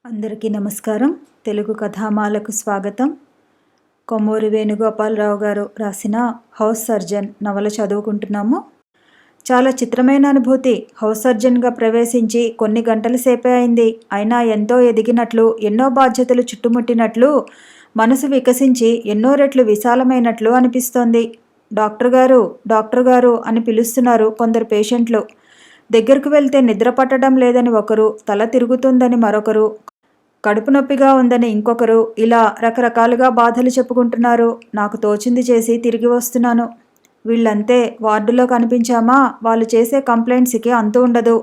అందరికీ నమస్కారం. తెలుగు కథామాలకు స్వాగతం. కొమ్మూరి వేణుగోపాలరావు గారు రాసిన హౌస్ సర్జన్ నవల చదువుకుంటున్నాము. చాలా చిత్రమైన అనుభూతి. హౌస్ సర్జన్గా ప్రవేశించి కొన్ని గంటల సేపే అయింది. అయినా ఎంతో ఎదిగినట్లు, ఎన్నో బాధ్యతలు చుట్టుముట్టినట్లు, మనసు వికసించి ఎన్నో రెట్లు విశాలమైనట్లు అనిపిస్తోంది. డాక్టర్ గారు, డాక్టర్ గారు అని పిలుస్తున్నారు కొందరు పేషెంట్లు. దగ్గరకు వెళ్తే నిద్ర పట్టడం లేదని ఒకరు, తల తిరుగుతుందని మరొకరు, కడుపు నొప్పిగా ఉందని ఇంకొకరు, ఇలా రకరకాలుగా బాధలు చెప్పుకుంటున్నారు. నాకు తోచింది చేసి తిరిగి వస్తున్నాను. వీళ్ళంతే, వార్డులో కనిపించామా వాళ్ళు చేసే కంప్లైంట్స్కి అంతు ఉండదు.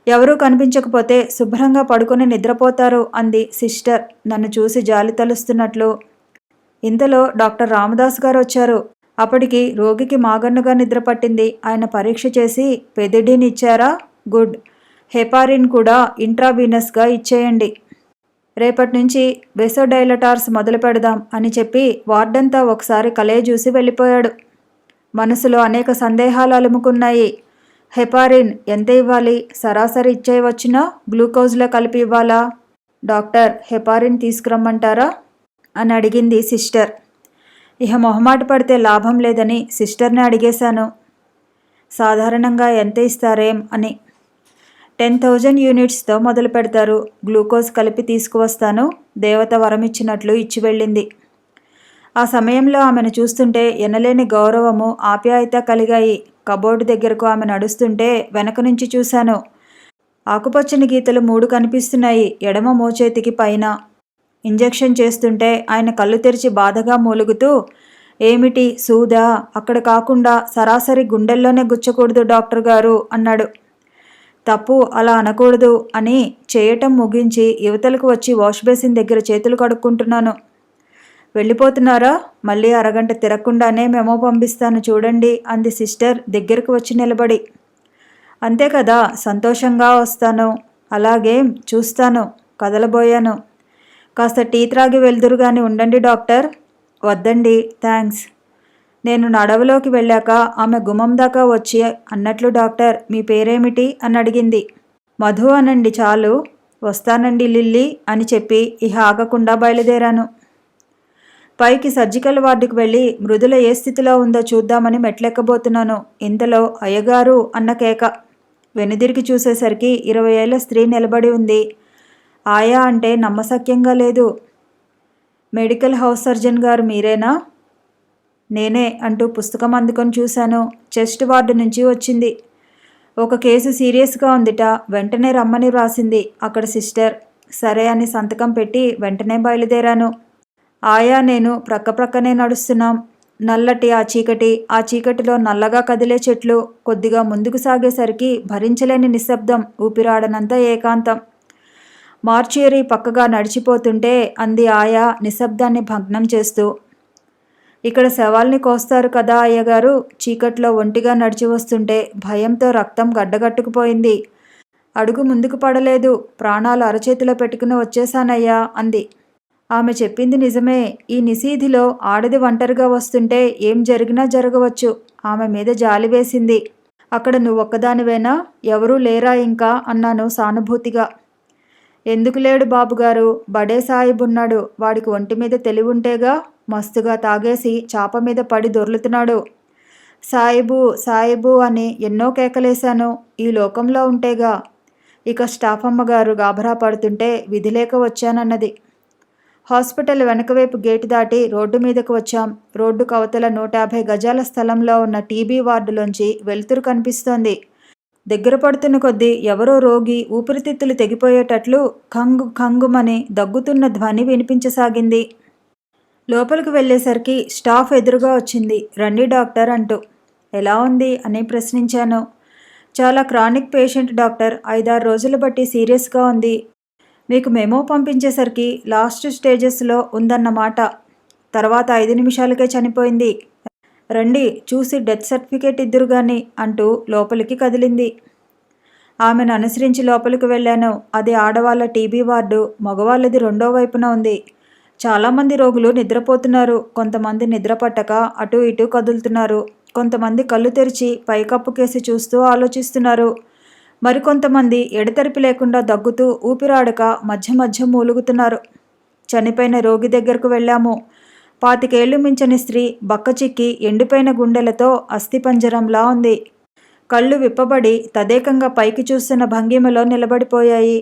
ఎవరూ కనిపించకపోతే శుభ్రంగా పడుకొని నిద్రపోతారు అంది సిస్టర్ నన్ను చూసి జాలి తలుస్తున్నట్లు. ఇంతలో డాక్టర్ రామదాస్ గారు వచ్చారు. అప్పటికి రోగికి మాగన్నుగా నిద్రపట్టింది. ఆయన పరీక్ష చేసి పెదిడిన్ ఇచ్చారా? గుడ్. హెపారిన్ కూడా ఇంట్రావీనస్గా ఇచ్చేయండి. రేపటి నుంచి వెసోడైలటార్స్ మొదలు పెడదాం అని చెప్పి వార్డంతా ఒకసారి కలయి చూసి వెళ్ళిపోయాడు. మనసులో అనేక సందేహాలు అలుముకున్నాయి. హెపారిన్ ఎంత ఇవ్వాలి? సరాసరి ఇచ్చేయవచ్చునా? గ్లూకోజ్లో కలిపి ఇవ్వాలా? డాక్టర్, హెపారిన్ తీసుకురమ్మంటారా అని అడిగింది సిస్టర్. ఇహ మొహమాట పడితే లాభం లేదని సిస్టర్ని అడిగేశాను. సాధారణంగా ఎంత ఇస్తారేం అని. 10,000 యూనిట్స్తో మొదలు పెడతారు. గ్లూకోజ్ కలిపి తీసుకువస్తాను. దేవత వరమిచ్చినట్లు ఇచ్చి వెళ్ళింది. ఆ సమయంలో ఆమెను చూస్తుంటే ఎనలేని గౌరవము, ఆప్యాయత కలిగాయి. కబోర్డు దగ్గరకు ఆమె నడుస్తుంటే వెనక నుంచి చూశాను. ఆకుపచ్చని గీతలు 3 కనిపిస్తున్నాయి ఎడమ మోచేతికి పైన. ఇంజెక్షన్ చేస్తుంటే ఆయన కళ్ళు తెరిచి బాధగా మూలుగుతూ, ఏమిటి సూదా? అక్కడ కాకుండా సరాసరి గుండెల్లోనే గుచ్చకూడదు డాక్టర్ గారు అన్నాడు. తప్పు, అలా అనకూడదు అని చేయటం ముగించి యువతలకు వచ్చి వాష్ బేసిన్ దగ్గర చేతులు కడుక్కుంటున్నాను. వెళ్ళిపోతున్నారా? మళ్ళీ అరగంట తిరగకుండానే మెమో పంపిస్తాను చూడండి అంది సిస్టర్ దగ్గరకు వచ్చి నిలబడి. అంతే కదా, సంతోషంగా వస్తాను. అలాగేం, చూస్తాను. కదలబోయాను. కాస్త టీ త్రాగి వెళ్దురుగాని ఉండండి డాక్టర్. వద్దండి, థ్యాంక్స్. నేను నడవలోకి వెళ్ళాక ఆమె గుమ్మం దాకా వచ్చి అన్నట్లు, డాక్టర్ మీ పేరేమిటి అని అడిగింది. మధు అనండి చాలు. వస్తానండి లిల్లీ అని చెప్పి ఇహ ఆగకుండా బయలుదేరాను. పైకి సర్జికల్ వార్డుకు వెళ్ళి మృదుల ఏ స్థితిలో ఉందో చూద్దామని మెట్లెక్కబోతున్నాను. ఇంతలో అయ్యగారు అన్న కేక. వెనుదిరిగి చూసేసరికి 20 ఏళ్ల స్త్రీ నిలబడి ఉంది. ఆయా అంటే నమ్మశక్యంగా లేదు. మెడికల్ హౌస్ సర్జన్ గారు మీరేనా? నేనే అంటూ పుస్తకం అందుకొని చూశాను. చెస్ట్ వార్డు నుంచి వచ్చింది. ఒక కేసు సీరియస్గా ఉందిట, వెంటనే రమ్మని వ్రాసింది అక్కడ సిస్టర్. సరే అని సంతకం పెట్టి వెంటనే బయలుదేరాను. ఆయా నేను ప్రక్కనే నడుస్తున్నాం. నల్లటి ఆ చీకటిలో నల్లగా కదిలే చెట్లు. కొద్దిగా ముందుకు సాగేసరికి భరించలేని నిశ్శబ్దం, ఊపిరాడనంత ఏకాంతం. మార్చియరీ పక్కగా నడిచిపోతుంటే అంది ఆయా నిశ్శబ్దాన్ని భగ్నం చేస్తూ. ఇక్కడ శవాల్ని కోస్తారు కదా అయ్యగారు. చీకట్లో ఒంటిగా నడిచి వస్తుంటే భయంతో రక్తం గడ్డగట్టుకుపోయింది. అడుగు ముందుకు పడలేదు. ప్రాణాలు అరచేతిలో పెట్టుకుని వచ్చేశానయ్యా అంది. ఆమె చెప్పింది నిజమే. ఈ నిశీధిలో ఆడది ఒంటరిగా వస్తుంటే ఏం జరిగినా జరగవచ్చు. ఆమె మీద జాలి వేసింది. అక్కడ నువ్వొక్కదానివేనా? ఎవరూ లేరా ఇంకా అన్నాను సానుభూతిగా. ఎందుకు లేడు బాబుగారు? బడే సాయిబ్ ఉన్నాడు. వాడికి ఒంటి మీద తెలివుంటేగా. మస్తుగా తాగేసి చాప మీద పడి దొర్లుతున్నాడు. సాయిబు సాయిబు అని ఎన్నో కేకలేశాను. ఈ లోకంలో ఉంటేగా. ఇక స్టాఫ్ అమ్మగారు గాభరా పడుతుంటే విధిలేక వచ్చానన్నది. హాస్పిటల్ వెనకవైపు గేటు దాటి రోడ్డు మీదకు వచ్చాం. రోడ్డు కవతల 150 గజాల స్థలంలో ఉన్న టీబీ వార్డులోంచి వెలుతురు కనిపిస్తోంది. దగ్గర పడుతున్న కొద్దీ ఎవరో రోగి ఊపిరితిత్తులు తెగిపోయేటట్లు ఖంగు ఖంగుమని దగ్గుతున్న ధ్వని వినిపించసాగింది. లోపలికి వెళ్ళేసరికి స్టాఫ్ ఎదురుగా వచ్చింది. రండి డాక్టర్ అంటూ. ఎలా ఉంది అని ప్రశ్నించాను. చాలా క్రానిక్ పేషెంట్ డాక్టర్. 5-6 రోజులు బట్టి సీరియస్గా ఉంది. మీకు మెమో పంపించేసరికి లాస్ట్ స్టేజెస్లో ఉందన్నమాట. తర్వాత 5 నిమిషాలకే చనిపోయింది. రండి చూసి డెత్ సర్టిఫికేట్ ఇద్దురుగాని అంటూ లోపలికి కదిలింది. ఆమెను అనుసరించి లోపలికి వెళ్ళాను. అది ఆడవాళ్ళ టీబీ వార్డు. మగవాళ్ళది రెండో వైపున ఉంది. చాలామంది రోగులు నిద్రపోతున్నారు. కొంతమంది నిద్ర పట్టక అటు ఇటు కదులుతున్నారు. కొంతమంది కళ్ళు తెరిచి పైకప్పు కేసి చూస్తూ ఆలోచిస్తున్నారు. మరికొంతమంది ఎడతెరిపి లేకుండా దగ్గుతూ ఊపిరాడక మధ్య మధ్య మూలుగుతున్నారు. చనిపోయిన రోగి దగ్గరకు వెళ్ళాము. 25 ఏళ్లు మించని స్త్రీ బక్కచిక్కి ఎండిపోయిన గుండెలతో అస్థిపంజరంలా ఉంది. కళ్ళు విప్పబడి తదేకంగా పైకి చూస్తున్న భంగిమలో నిలబడిపోయాయి.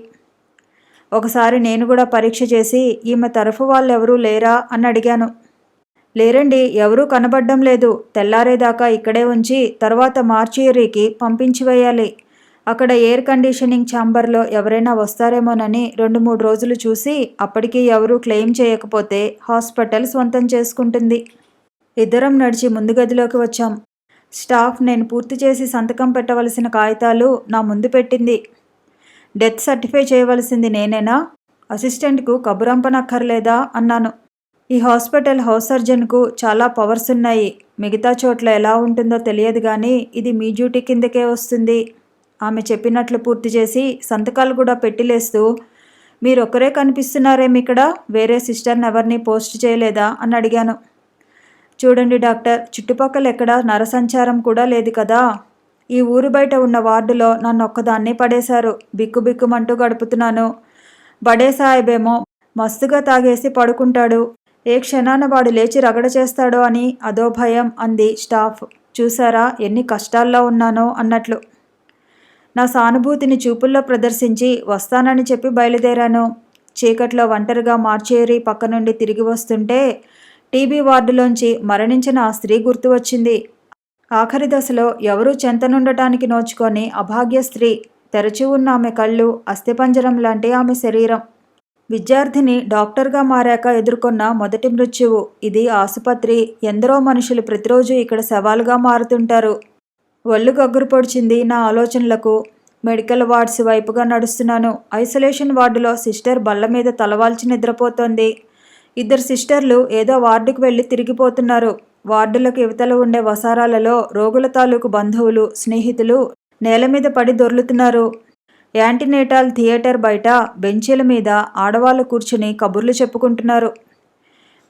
ఒకసారి నేను కూడా పరీక్ష చేసి ఈమె తరఫు వాళ్ళెవరూ లేరా అని అడిగాను. లేరండి, ఎవరూ కనబడ్డం లేదు. తెల్లారేదాకా ఇక్కడే ఉంచి తర్వాత మార్చియరీకి పంపించి వేయాలి. అక్కడ ఎయిర్ కండిషనింగ్ ఛాంబర్లో ఎవరైనా వస్తారేమోనని 2-3 రోజులు చూసి అప్పటికీ ఎవరూ క్లెయిమ్ చేయకపోతే హాస్పిటల్ స్వంతం చేసుకుంటుంది. ఇద్దరం నడిచి ముందు గదిలోకి వచ్చాం. స్టాఫ్ నేను పూర్తి చేసి సంతకం పెట్టవలసిన కాగితాలు నా ముందు పెట్టింది. డెత్ సర్టిఫై చేయవలసింది నేనేనా? అసిస్టెంట్కు కబురంపనక్కర్లేదా అన్నాను. ఈ హాస్పిటల్ హౌస్ సర్జన్కు చాలా పవర్స్ ఉన్నాయి. మిగతా చోట్ల ఎలా ఉంటుందో తెలియదు కానీ ఇది మీ డ్యూటీ కిందకే వస్తుంది. ఆమె చెప్పినట్లు పూర్తి చేసి సంతకాలు కూడా పెట్టిలేస్తూ, మీరొక్కరే కనిపిస్తున్నారేమిక్కడ? వేరే సిస్టర్ని ఎవరిని పోస్ట్ చేయలేదా అని అడిగాను. చూడండి డాక్టర్, చుట్టుపక్కల ఎక్కడా నరసంచారం కూడా లేదు కదా. ఈ ఊరు బయట ఉన్న వార్డులో నన్ను ఒక్కదాన్నే పడేశారు. బిక్కుబిక్కుమంటూ గడుపుతున్నాను. బడే సాహెబేమో మస్తుగా తాగేసి పడుకుంటాడు. ఏ క్షణాన వాడు లేచి రగడ చేస్తాడో అని అదో భయం అంది స్టాఫ్. చూసారా ఎన్ని కష్టాల్లో ఉన్నానో అన్నట్లు. నా సానుభూతిని చూపుల్లో ప్రదర్శించి వస్తానని చెప్పి బయలుదేరాను. చీకట్లో ఒంటరిగా మార్చేరి పక్క నుండి తిరిగి వస్తుంటే టీబీ వార్డులోంచి మరణించిన ఆ స్త్రీ గుర్తు వచ్చింది. ఆఖరి దశలో ఎవరూ చెంతనుండటానికి నోచుకొని అభాగ్య స్త్రీ. తెరచి ఉన్న ఆమె కళ్ళు, అస్థిపంజరం లాంటి ఆమె శరీరం. విద్యార్థిని డాక్టర్గా మారాక ఎదుర్కొన్న మొదటి మృత్యువు. ఇది ఆసుపత్రి. ఎందరో మనుషులు ప్రతిరోజు ఇక్కడ శవాలుగా మారుతుంటారు. ఒళ్ళు గగ్గురు పొడిచింది నా ఆలోచనలకు. మెడికల్ వార్డ్స్ వైపుగా నడుస్తున్నాను. ఐసోలేషన్ వార్డులో సిస్టర్ బల్ల మీద తలవాల్చి నిద్రపోతోంది. 2 సిస్టర్లు ఏదో వార్డుకు వెళ్ళి తిరిగిపోతున్నారు. వార్డులకు యువతలు ఉండే వసారాలలో రోగుల తాలూకు బంధువులు, స్నేహితులు నేల మీద పడి దొర్లుతున్నారు. యాంటీనేటాల్ థియేటర్ బయట బెంచీల మీద ఆడవాళ్ళు కూర్చుని కబుర్లు చెప్పుకుంటున్నారు.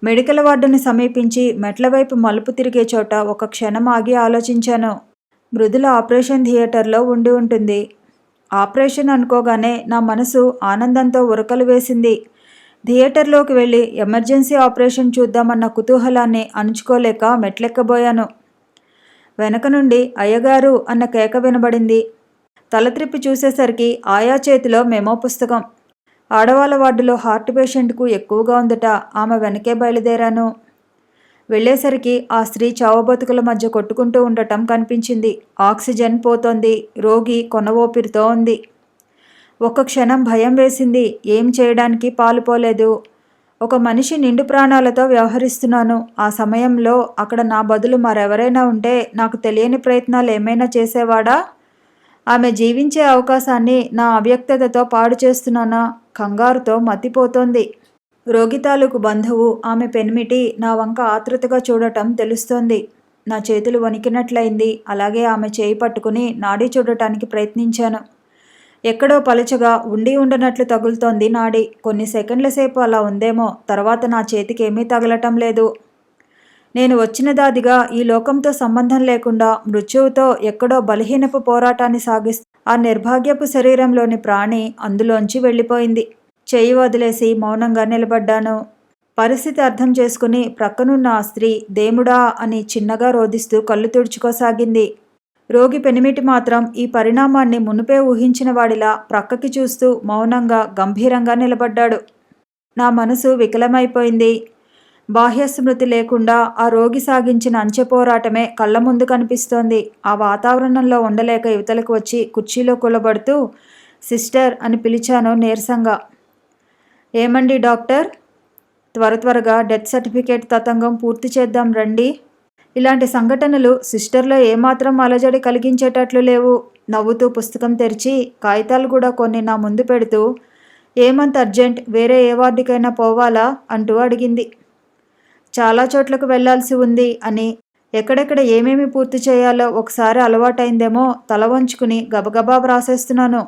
మెడికల్ వార్డుని సమీపించి మెట్ల వైపు మలుపు తిరిగే చోట ఒక క్షణం ఆగి ఆలోచించాను. మృదుల ఆపరేషన్ థియేటర్లో ఉండి ఉంటుంది. ఆపరేషన్ అనుకోగానే నా మనసు ఆనందంతో ఉరకలు వేసింది. థియేటర్లోకి వెళ్ళి ఎమర్జెన్సీ ఆపరేషన్ చూద్దామన్న కుతూహలాన్ని అణుచుకోలేక మెట్లెక్కబోయాను. వెనక నుండి అయ్యగారు అన్న కేక వినబడింది. తల త్రిప్పి చూసేసరికి ఆయా చేతిలో మెమో పుస్తకం. ఆడవాళ్ళ వార్డులో హార్ట్ పేషెంట్కు ఎక్కువగా ఉందట. ఆమె వెనకే బయలుదేరాను. వెళ్ళేసరికి ఆ స్త్రీ చావబతుకుల మధ్య కొట్టుకుంటూ ఉండటం కనిపించింది. ఆక్సిజన్ పోతోంది. రోగి కొన ఊపిరితో ఉంది. ఒక్క క్షణం భయం వేసింది. ఏం చేయడానికి పాలుపోలేదు. ఒక మనిషి నిండు ప్రాణాలతో వ్యవహరిస్తున్నాను. ఆ సమయంలో అక్కడ నా బదులు మరెవరైనా ఉంటే నాకు తెలియని ప్రయత్నాలు ఏమైనా చేసేవాడా? ఆమె జీవించే అవకాశాన్ని నా అవ్యక్తతతో పాడు చేస్తున్నానా? కంగారుతో మతిపోతోంది. రోగి తాలూకు బంధువు ఆమె పెనిమిటి నా వంక ఆతృతగా చూడటం తెలుస్తోంది. నా చేతులు వణికినట్లయింది. అలాగే ఆమె చేయి పట్టుకుని నాడీ చూడటానికి ప్రయత్నించాను. ఎక్కడో పలుచగా ఉండి ఉండనట్లు తగులుతోంది నాడి. కొన్ని సెకండ్ల సేపు అలా ఉందేమో. తర్వాత నా చేతికి ఏమీ తగలటం లేదు. నేను వచ్చిన దాదిగా ఈ లోకంతో సంబంధం లేకుండా మృత్యువుతో ఎక్కడో బలహీనపు పోరాటాన్ని సాగిస్తూ ఆ నిర్భాగ్యపు శరీరంలోని ప్రాణి అందులోంచి వెళ్ళిపోయింది. చెయ్యి వదిలేసి మౌనంగా నిలబడ్డాను. పరిస్థితి అర్థం చేసుకుని ప్రక్కనున్న ఆ స్త్రీ దేముడా అని చిన్నగా రోదిస్తూ కళ్ళు తుడుచుకోసాగింది. రోగి పెనిమిటి మాత్రం ఈ పరిణామాన్ని మునుపే ఊహించిన వాడిలా ప్రక్కకి చూస్తూ మౌనంగా గంభీరంగా నిలబడ్డాడు. నా మనసు వికలమైపోయింది. బాహ్య స్మృతి లేకుండా ఆ రోగి సాగించిన అంచె పోరాటమే కళ్ళ ముందు కనిపిస్తోంది. ఆ వాతావరణంలో ఉండలేక యువతలకు వచ్చి కుర్చీలో కూలబడుతూ సిస్టర్ అని పిలిచాను నీరసంగా. ఏమండి డాక్టర్, త్వరగా డెత్ సర్టిఫికేట్ తతంగం పూర్తి చేద్దాం రండి. ఇలాంటి సంఘటనలు సిస్టర్లో ఏమాత్రం అలజడి కలిగించేటట్లు లేవు. నవ్వుతూ పుస్తకం తెరిచి కాగితాలు కూడా కొన్ని నా ముందు పెడుతూ, ఏమంత అర్జెంట్, వేరే ఏ వార్డుకైనా పోవాలా అంటూ అడిగింది. చాలా చోట్లకు వెళ్లాల్సి ఉంది అని, ఎక్కడెక్కడ ఏమేమి పూర్తి చేయాలో ఒకసారి అలవాటైందేమో తల వంచుకుని గబగబా వ్రాసేస్తున్నాను.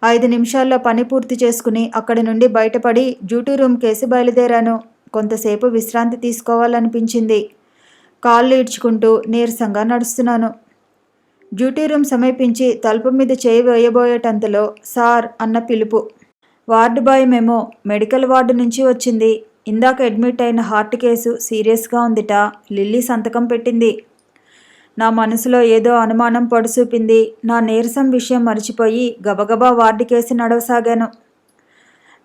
5 నిమిషాల్లో పని పూర్తి చేసుకుని అక్కడి నుండి బయటపడి డ్యూటీ రూమ్ కేసి బయలుదేరాను. కొంతసేపు విశ్రాంతి తీసుకోవాలనిపించింది. కాళ్ళు ఈడ్చుకుంటూ నీరసంగా నడుస్తున్నాను. డ్యూటీ రూమ్ సమీపించి తలుపు మీద చేయి వేయబోయేటంతలో సార్ అన్న పిలుపు. Ward boy memo. Medical ward నుంచి వచ్చింది. ఇందాక అడ్మిట్ అయిన హార్ట్ కేసు సీరియస్గా ఉందిట. లిల్లీ సంతకం పెట్టింది. నా మనసులో ఏదో అనుమానం పొడిసూపింది. నా నీరసం విషయం మర్చిపోయి గబగబా వార్డు కేసి నడవసాగాను.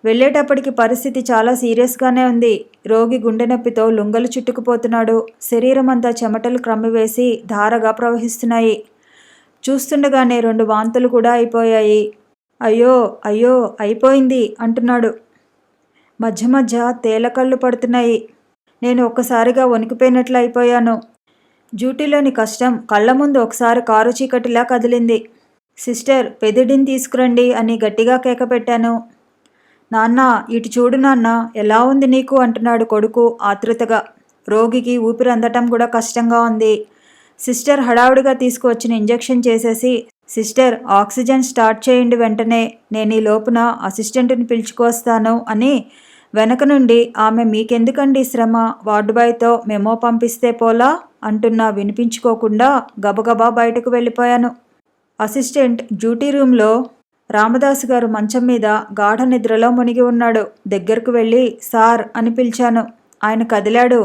వెళ్ళేటప్పటికి పరిస్థితి చాలా సీరియస్గానే ఉంది. రోగి గుండె నొప్పితో లుంగలు చుట్టుకుపోతున్నాడు. శరీరం అంతా చెమటలు క్రమ్మివేసి ధారగా ప్రవహిస్తున్నాయి. చూస్తుండగానే 2 వాంతులు కూడా అయిపోయాయి. అయ్యో అయ్యో అయిపోయింది అంటున్నాడు. మధ్య మధ్య తేలకళ్ళు పడుతున్నాయి. నేను ఒక్కసారిగా వణికిపోయినట్లు అయిపోయాను. డ్యూటీలోని కష్టం కళ్ళ ముందు ఒకసారి కారు చీకటిలా కదిలింది. సిస్టర్, పెదిడిని తీసుకురండి అని గట్టిగా కేక పెట్టాను. నాన్న, ఇటు చూడు నాన్న, ఎలా ఉంది నీకు అంటున్నాడు కొడుకు ఆతృతగా. రోగికి ఊపిరి అందటం కూడా కష్టంగా ఉంది. సిస్టర్ హడావుడిగా తీసుకువచ్చిన ఇంజెక్షన్ చేసేసి, సిస్టర్ ఆక్సిజన్ స్టార్ట్ చేయండి వెంటనే, నేను ఈ లోపున అసిస్టెంట్ని పిలుచుకొస్తాను అని వెనక నుండి ఆమె మీకెందుకండి శ్రమ, వార్డు బాయ్తో మెమో పంపిస్తే పోలా అంటున్నా వినిపించుకోకుండా గబగబా బయటకు వెళ్ళిపోయాను. అసిస్టెంట్ డ్యూటీ రూమ్లో రామదాసు గారు మంచం మీద గాఢ నిద్రలో మునిగి ఉన్నాడు. దగ్గరకు వెళ్ళి సార్ అని పిలిచాను. ఆయన కదిలాడు.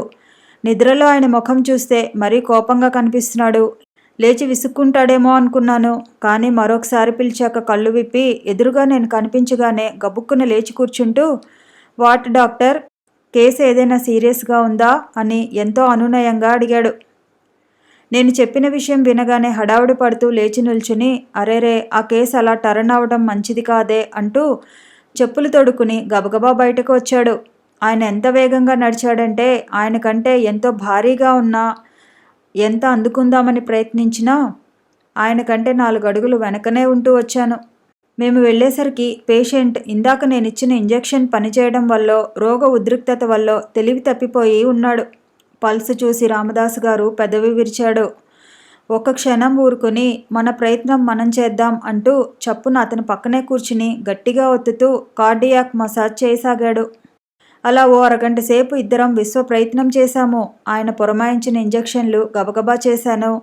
నిద్రలో ఆయన ముఖం చూస్తే మరీ కోపంగా కనిపిస్తున్నాడు. లేచి విసుక్కుంటాడేమో అనుకున్నాను. కానీ మరొకసారి పిలిచాక కళ్ళు విప్పి ఎదురుగా నేను కనిపించగానే గబుక్కున లేచి కూర్చుంటూ, వాట్ డాక్టర్, కేసు ఏదైనా సీరియస్గా ఉందా అని ఎంతో అనునయంగా అడిగాడు. నేను చెప్పిన విషయం వినగానే హడావుడి పడుతూ లేచి నిల్చుని, అరేరే ఆ కేసు అలా టర్న్ అవడం మంచిది కాదే అంటూ చెప్పులు తొడుక్కుని గబగబా బయటకు వచ్చాడు. ఆయన ఎంత వేగంగా నడిచాడంటే ఆయన కంటే ఎంతో భారీగా ఉన్నా, ఎంత అందుకుందామని ప్రయత్నించినా ఆయన కంటే 4 అడుగులు వెనకనే ఉంటూ వచ్చాను. మేము వెళ్ళేసరికి పేషెంట్ ఇందాక నేనిచ్చిన ఇంజెక్షన్ పనిచేయడం వల్ల, రోగ ఉద్రిక్తత వల్ల తెలివి తప్పిపోయి ఉన్నాడు. పల్స్ చూసి రామదాసు గారు పెదవి విరిచాడు. ఒక్క క్షణం ఊరుకుని మన ప్రయత్నం మనం చేద్దాం అంటూ చప్పున అతని పక్కనే కూర్చుని గట్టిగా ఒత్తుతూ కార్డియాక్ మసాజ్ చేయసాగాడు. అలా ఓ అరగంట సేపు ఇద్దరం విశ్వ ప్రయత్నం చేశాము. ఆయన పురమాయించిన ఇంజెక్షన్లు గబగబా చేశాను.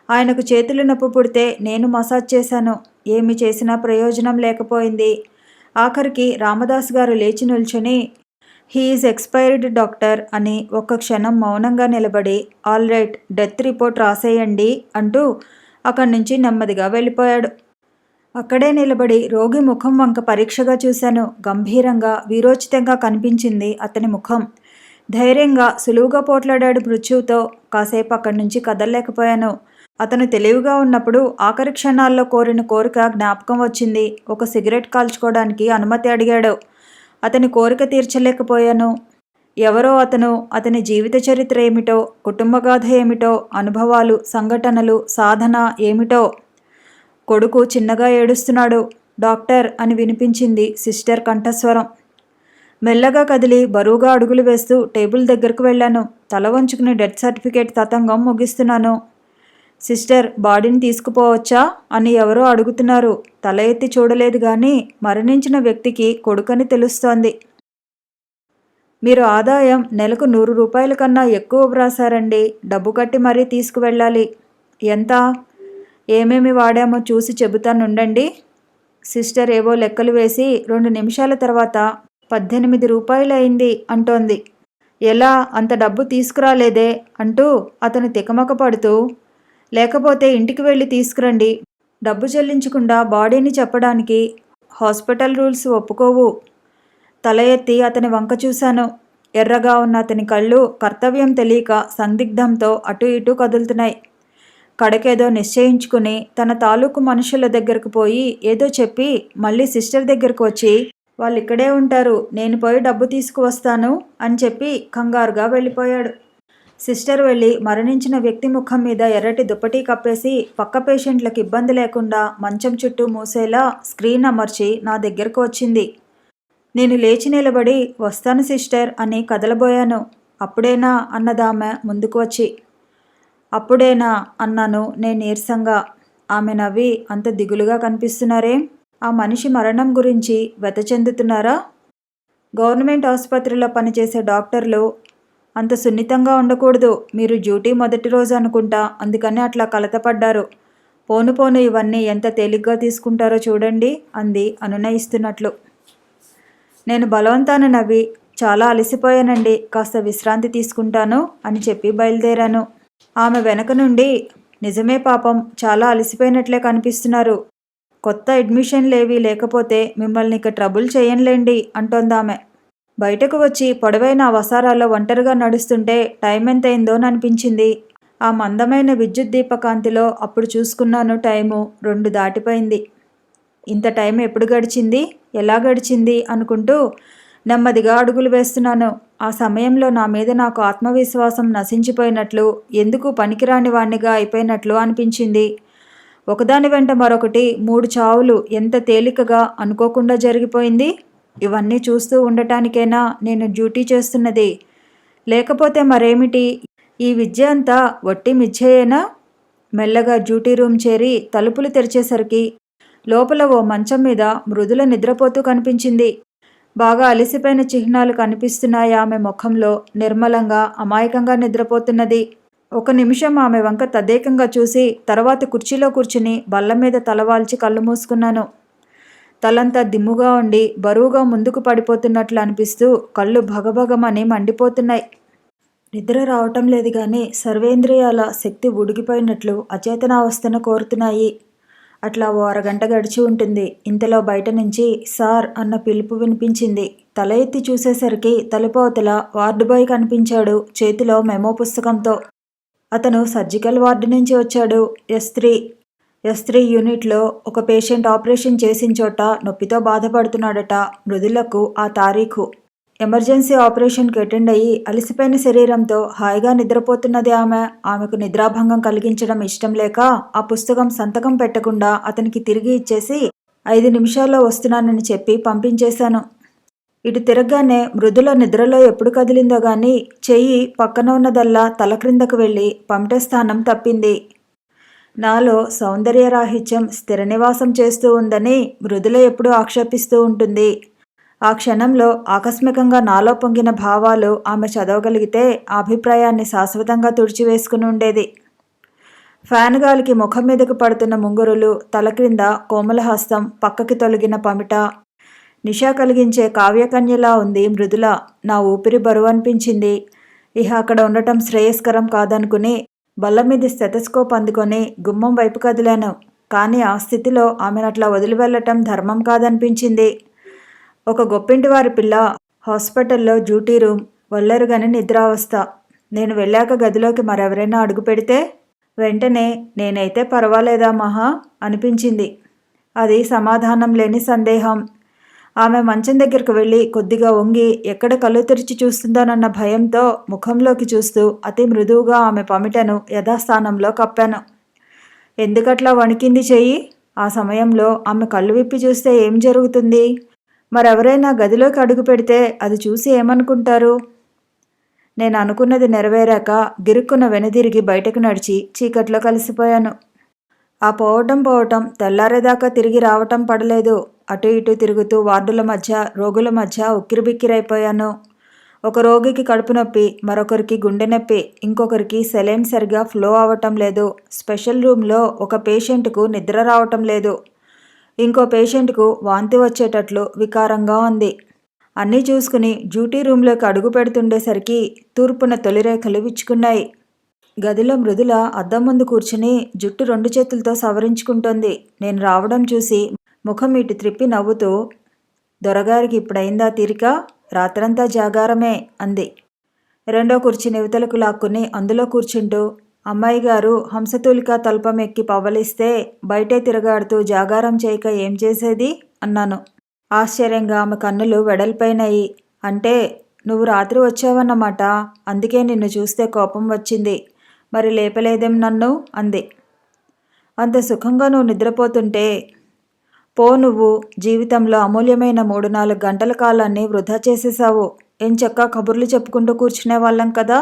ఆయనకు చేతులు నొప్పి పుడితే నేను మసాజ్ చేశాను. ఏమి చేసినా ప్రయోజనం లేకపోయింది. ఆఖరికి రామదాస్ గారు లేచి నిల్చుని, హీఈస్ ఎక్స్పైర్డ్ డాక్టర్ అని ఒక్క క్షణం మౌనంగా నిలబడి, ఆల్ రైట్, డెత్ రిపోర్ట్ రాసేయండి అంటూ అక్కడి నుంచి నెమ్మదిగా వెళ్ళిపోయాడు. అక్కడే నిలబడి రోగి ముఖం వంక పరీక్షగా చూశాను. గంభీరంగా వీరోచితంగా కనిపించింది అతని ముఖం. ధైర్యంగా సులువుగా పోట్లాడాడు మృత్యువుతో. కాసేపు అక్కడి నుంచి కదలలేకపోయాను. అతను తెలివిగా ఉన్నప్పుడు ఆఖరి క్షణాల్లో కోరిన కోరిక జ్ఞాపకం వచ్చింది. ఒక సిగరెట్ కాల్చుకోవడానికి అనుమతి అడిగాడు. అతని కోరిక తీర్చలేకపోయాను. ఎవరో అతను, అతని జీవిత చరిత్ర ఏమిటో, కుటుంబగాథ ఏమిటో, అనుభవాలు, సంఘటనలు, సాధన ఏమిటో. కొడుకు చిన్నగా ఏడుస్తున్నాడు. డాక్టర్ అని వినిపించింది సిస్టర్ కంఠస్వరం. మెల్లగా కదిలి బరువుగా అడుగులు వేస్తూ టేబుల్ దగ్గరకు వెళ్ళాను. తల వంచుకుని డెత్ సర్టిఫికేట్ తతంగం ముగిస్తున్నాను. సిస్టర్, బాడీని తీసుకుపోవచ్చా అని ఎవరో అడుగుతున్నారు. తల ఎత్తి చూడలేదు కానీ మరణించిన వ్యక్తికి కొడుకని తెలుస్తోంది. మీరు ఆదాయం నెలకు 100 రూపాయల కన్నా ఎక్కువ వ్రాసారండి. డబ్బు కట్టి మరీ తీసుకువెళ్ళాలి. ఎంత, ఏమేమి వాడామో చూసి చెబుతానుండండి. సిస్టర్ ఏవో లెక్కలు వేసి 2 నిమిషాల తర్వాత 18 రూపాయలు అయింది అంటోంది. ఎలా, అంత డబ్బు తీసుకురాలేదే అంటూ అతను తికమక పడుతూ, లేకపోతే ఇంటికి వెళ్ళి తీసుకురండి. డబ్బు చెల్లించకుండా బాడీని చెప్పడానికి హాస్పిటల్ రూల్స్ ఒప్పుకోవు. తల ఎత్తి అతని వంక చూశాను. ఎర్రగా ఉన్న అతని కళ్ళు కర్తవ్యం తెలియక సందిగ్ధంతో అటు ఇటు కదులుతున్నాయి. కడకేదో నిశ్చయించుకుని తన తాలూకు మనుషుల దగ్గరకు పోయి ఏదో చెప్పి మళ్ళీ సిస్టర్ దగ్గరకు వచ్చి, వాళ్ళు ఇక్కడే ఉంటారు, నేను పోయి డబ్బు తీసుకువస్తాను అని చెప్పి కంగారుగా వెళ్ళిపోయాడు. సిస్టర్ వెళ్ళి మరణించిన వ్యక్తి ముఖం మీద ఎర్రటి దుప్పటి కప్పేసి పక్క పేషెంట్లకు ఇబ్బంది లేకుండా మంచం చుట్టూ మూసేలా స్క్రీన్ అమర్చి నా దగ్గరకు వచ్చింది. నేను లేచి నిలబడి, వస్తాను సిస్టర్ అని కదలబోయాను. అప్పుడేనా అన్నదామె ముందుకు వచ్చి. అప్పుడేనా అన్నాను నేను నీరసంగా. ఆమె నవ్వి, అంత దిగులుగా కనిపిస్తున్నారేం? ఆ మనిషి మరణం గురించి వెత చెందుతున్నారా? గవర్నమెంట్ ఆసుపత్రిలో పనిచేసే డాక్టర్లు అంత సున్నితంగా ఉండకూడదు. మీరు డ్యూటీ మొదటి రోజు అనుకుంటా, అందుకని అట్లా కలతపడ్డారు. పోను పోను ఇవన్నీ ఎంత తేలిగ్గా తీసుకుంటారో చూడండి అంది అనునయిస్తున్నట్లు. నేను బలవంతాన నవ్వి, చాలా అలసిపోయానండి, కాస్త విశ్రాంతి తీసుకుంటాను అని చెప్పి బయలుదేరాను. ఆమె వెనక నుండి, నిజమే పాపం, చాలా అలసిపోయినట్లే కనిపిస్తున్నారు. కొత్త అడ్మిషన్లేవీ లేకపోతే మిమ్మల్ని ఇక ట్రబుల్ చేయనులేండి అంటోందామె. బయటకు వచ్చి పొడవైన వసారాల్లో ఒంటరిగా నడుస్తుంటే టైం ఎంతైందోననిపించింది. ఆ మందమైన విద్యుత్ దీపకాంతిలో అప్పుడు చూసుకున్నాను, టైము 2 దాటిపోయింది. ఇంత టైం ఎప్పుడు గడిచింది, ఎలా గడిచింది అనుకుంటూ నెమ్మదిగా అడుగులు వేస్తున్నాను. ఆ సమయంలో నా మీద నాకు ఆత్మవిశ్వాసం నశించిపోయినట్లు, ఎందుకు పనికిరాని వాణ్ణిగా అయిపోయినట్లు అనిపించింది. ఒకదాని వెంట మరొకటి 3 చావులు ఎంత తేలికగా అనుకోకుండా జరిగిపోయింది. ఇవన్నీ చూస్తూ ఉండటానికైనా నేను డ్యూటీ చేస్తున్నది, లేకపోతే మరేమిటి? ఈ విద్య అంతా వట్టి మిథ్యయేనా? మెల్లగా డ్యూటీ రూమ్ చేరి తలుపులు తెరిచేసరికి లోపల ఓ మంచం మీద మృదుల నిద్రపోతూ కనిపించింది. బాగా అలసిపోయిన చిహ్నాలు కనిపిస్తున్నాయి ఆమె ముఖంలో. నిర్మలంగా, అమాయకంగా నిద్రపోతున్నది. 1 నిమిషం ఆమె వంక తదేకంగా చూసి తర్వాత కుర్చీలో కూర్చుని బల్ల మీద తలవాల్చి కళ్ళు మూసుకున్నాను. తలంతా దిమ్ముగా ఉండి బరువుగా ముందుకు పడిపోతున్నట్లు అనిపిస్తూ కళ్ళు భగభగమని మండిపోతున్నాయి. నిద్ర రావటం లేదు గాని సర్వేంద్రియాల శక్తి ఉడిగిపోయినట్లు అచేతనావస్థను కోరుతున్నాయి. అట్లా ఓ అరగంట గడిచి ఉంటుంది. ఇంతలో బయట నుంచి సార్ అన్న పిలుపు వినిపించింది. తల ఎత్తి చూసేసరికి తలుపవతల వార్డు బాయ్ కనిపించాడు, చేతిలో మెమో పుస్తకంతో. అతను సర్జికల్ వార్డు నుంచి వచ్చాడు. S3 యూనిట్లో ఒక పేషెంట్ ఆపరేషన్ చేసిన చోట నొప్పితో బాధపడుతున్నాడట. మృదులకు ఆ తారీఖు. ఎమర్జెన్సీ ఆపరేషన్కి అటెండ్ అయ్యి అలసిపోయిన శరీరంతో హాయిగా నిద్రపోతున్నది ఆమె. ఆమెకు నిద్రాభంగం కలిగించడం ఇష్టం లేక ఆ పుస్తకం సంతకం పెట్టకుండా అతనికి తిరిగి ఇచ్చేసి 5 నిమిషాల్లో వస్తున్నానని చెప్పి పంపించేశాను. ఇటు తిరగగానే మృదుల నిద్రలో ఎప్పుడు కదిలిందో గాని చెయ్యి పక్కన ఉన్నదల్లా తల క్రిందకు వెళ్ళి పమిట స్థానం తప్పింది. నాలో సౌందర్యరాహిత్యం స్థిర నివాసం చేస్తూ ఉందని మృదుల ఎప్పుడూ ఆక్షేపిస్తూ ఉంటుంది. ఆ క్షణంలో ఆకస్మికంగా నాలో పొంగిన భావాలు ఆమె చదవగలిగితే ఆ అభిప్రాయాన్ని శాశ్వతంగా తుడిచివేసుకుని ఉండేది. ఫ్యాన్ గాలికి ముఖం మీదకు పడుతున్న ముంగురులు, తల క్రింద కోమలహస్తం, పక్కకి తొలగిన పమిట, నిశా కలిగించే కావ్యకన్యలా ఉంది మృదుల. నా ఊపిరి బరువు అనిపించింది. ఇహ అక్కడ ఉండటం శ్రేయస్కరం కాదనుకుని బల్ల మీద స్టెథోస్కోప్ అందుకొని గుమ్మం వైపు కదిలాను. కానీ ఆ స్థితిలో ఆమెనట్లా వదిలి వెళ్ళటం ధర్మం కాదనిపించింది. ఒక గొప్పింటి వారి పిల్ల, హాస్పిటల్లో డ్యూటీ రూమ్, వల్లరుగని నిద్రావస్థ. నేను వెళ్ళాక గదిలోకి మరెవరైనా అడుగు పెడితే వెంటనే నేనైతే పర్వాలేదా మహా అనిపించింది. అది సమాధానం లేని సందేహం. ఆమె మంచం దగ్గరకు వెళ్ళి కొద్దిగా వంగి ఎక్కడ కళ్ళు తెరిచి చూస్తుందోనన్న భయంతో ముఖంలోకి చూస్తూ అతి మృదువుగా ఆమె పమిటను యథాస్థానంలో కప్పాను. ఎందుకట్లా వణికింది చెయ్యి? ఆ సమయంలో ఆమె కళ్ళు విప్పి చూస్తే ఏం జరుగుతుంది? మరెవరైనా గదిలోకి అడుగు పెడితే అది చూసి ఏమనుకుంటారు? నేను అనుకున్నది నెరవేరాక గిరుక్కున వెనుదిరిగి బయటకు నడిచి చీకట్లో కలిసిపోయాను. ఆ పోవటం తెల్లారేదాకా తిరిగి రావటం పడలేదు. అటు ఇటు తిరుగుతూ వార్డుల మధ్య, రోగుల మధ్య ఉక్కిరిబిక్కిరైపోయాను. ఒక రోగికి కడుపు నొప్పి, మరొకరికి గుండె నొప్పి, ఇంకొకరికి సెలైన్ సరిగా ఫ్లో అవ్వటం లేదు. స్పెషల్ రూమ్లో ఒక పేషెంట్కు నిద్ర రావటం లేదు. ఇంకో పేషెంట్కు వాంతి వచ్చేటట్లు వికారంగా ఉంది. అన్నీ చూసుకుని డ్యూటీ రూమ్లోకి అడుగు పెడుతుండేసరికి తూర్పున తొలిరేఖలు విచ్చుకున్నాయి. గదిలో మృదుల అద్దం ముందు కూర్చుని జుట్టు 2 చేతులతో సవరించుకుంటోంది. నేను రావడం చూసి ముఖం ఇటు త్రిప్పి నవ్వుతూ, దొరగారికి ఇప్పుడైందా తీరిక? రాత్రంతా జాగారమే అంది. రెండో కుర్చీ నివతలకు లాక్కుని అందులో కూర్చుంటూ, అమ్మాయి గారు హంసతూలిక తల్పం ఎక్కి పవ్వలిస్తే బయటే తిరగాడుతూ జాగారం చేయక ఏం చేసేది అన్నాను. ఆశ్చర్యంగా ఆమె కన్నులు వెడల్పైనాయి. అంటే నువ్వు రాత్రి వచ్చావన్నమాట, అందుకే నిన్ను చూస్తే కోపం వచ్చింది. మరి లేపలేదేం నన్ను అంది. అంత సుఖంగా నువ్వు నిద్రపోతుంటే. పో నువ్వు, జీవితంలో అమూల్యమైన 3-4 గంటల కాలాన్ని వృధా చేసేసావు. ఎంచక్కా కబుర్లు చెప్పుకుంటూ కూర్చునే వాళ్ళం కదా.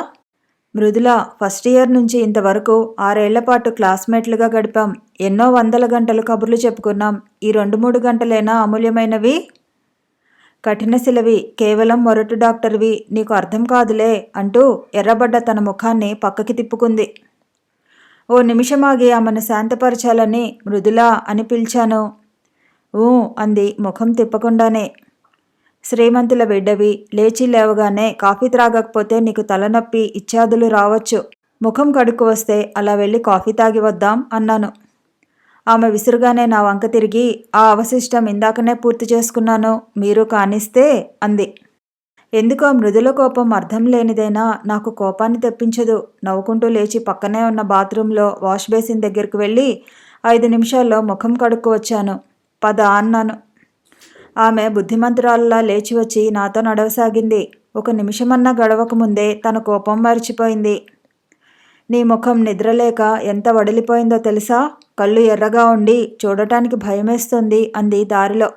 మృదుల, ఫస్ట్ ఇయర్ నుంచి ఇంతవరకు 6 ఏళ్లపాటు క్లాస్మేట్లుగా గడిపాం. ఎన్నో వందల గంటలు కబుర్లు చెప్పుకున్నాం. ఈ 2-3 గంటలేనా అమూల్యమైనవి? కఠినశిలవి, కేవలం మొరటు డాక్టర్వి, నీకు అర్థం కాదులే అంటూ ఎర్రబడ్డ తన ముఖాన్ని పక్కకి తిప్పుకుంది. ఓ నిమిషమాగి ఆమెను శాంతపరచాలని మృదులా అని పిలిచాను. ఊ అంది ముఖం తిప్పకుండానే. శ్రీమంతుల బిడ్డవి, లేచి లేవగానే కాఫీ త్రాగకపోతే నీకు తలనొప్పి ఇత్యాదులు రావచ్చు. ముఖం కడుక్కు వస్తే అలా వెళ్ళి కాఫీ తాగి వద్దాం అన్నాను. ఆమె విసురుగానే నా వంక తిరిగి, ఆ అవశిష్టం ఇందాకనే పూర్తి చేసుకున్నాను, మీరు కానిస్తే అంది. ఎందుకో మృదుల కోపం అర్థం లేనిదైనా నాకు కోపాన్ని తెప్పించదు. నవ్వుకుంటూ లేచి పక్కనే ఉన్న బాత్రూంలో వాష్ బేసిన్ దగ్గరికి వెళ్ళి 5 నిమిషాల్లో ముఖం కడుక్కు వచ్చాను. పద అన్నాను. ఆమె బుద్ధిమంతురాల్లా లేచి వచ్చి నాతో నడవసాగింది. 1 నిమిషమన్నా గడవకముందే తన కోపం మరిచిపోయింది. నీ ముఖం నిద్రలేక ఎంత వడిలిపోయిందో తెలుసా? కళ్ళు ఎర్రగా ఉండి చూడటానికి భయమేస్తుంది అంది దారిలో.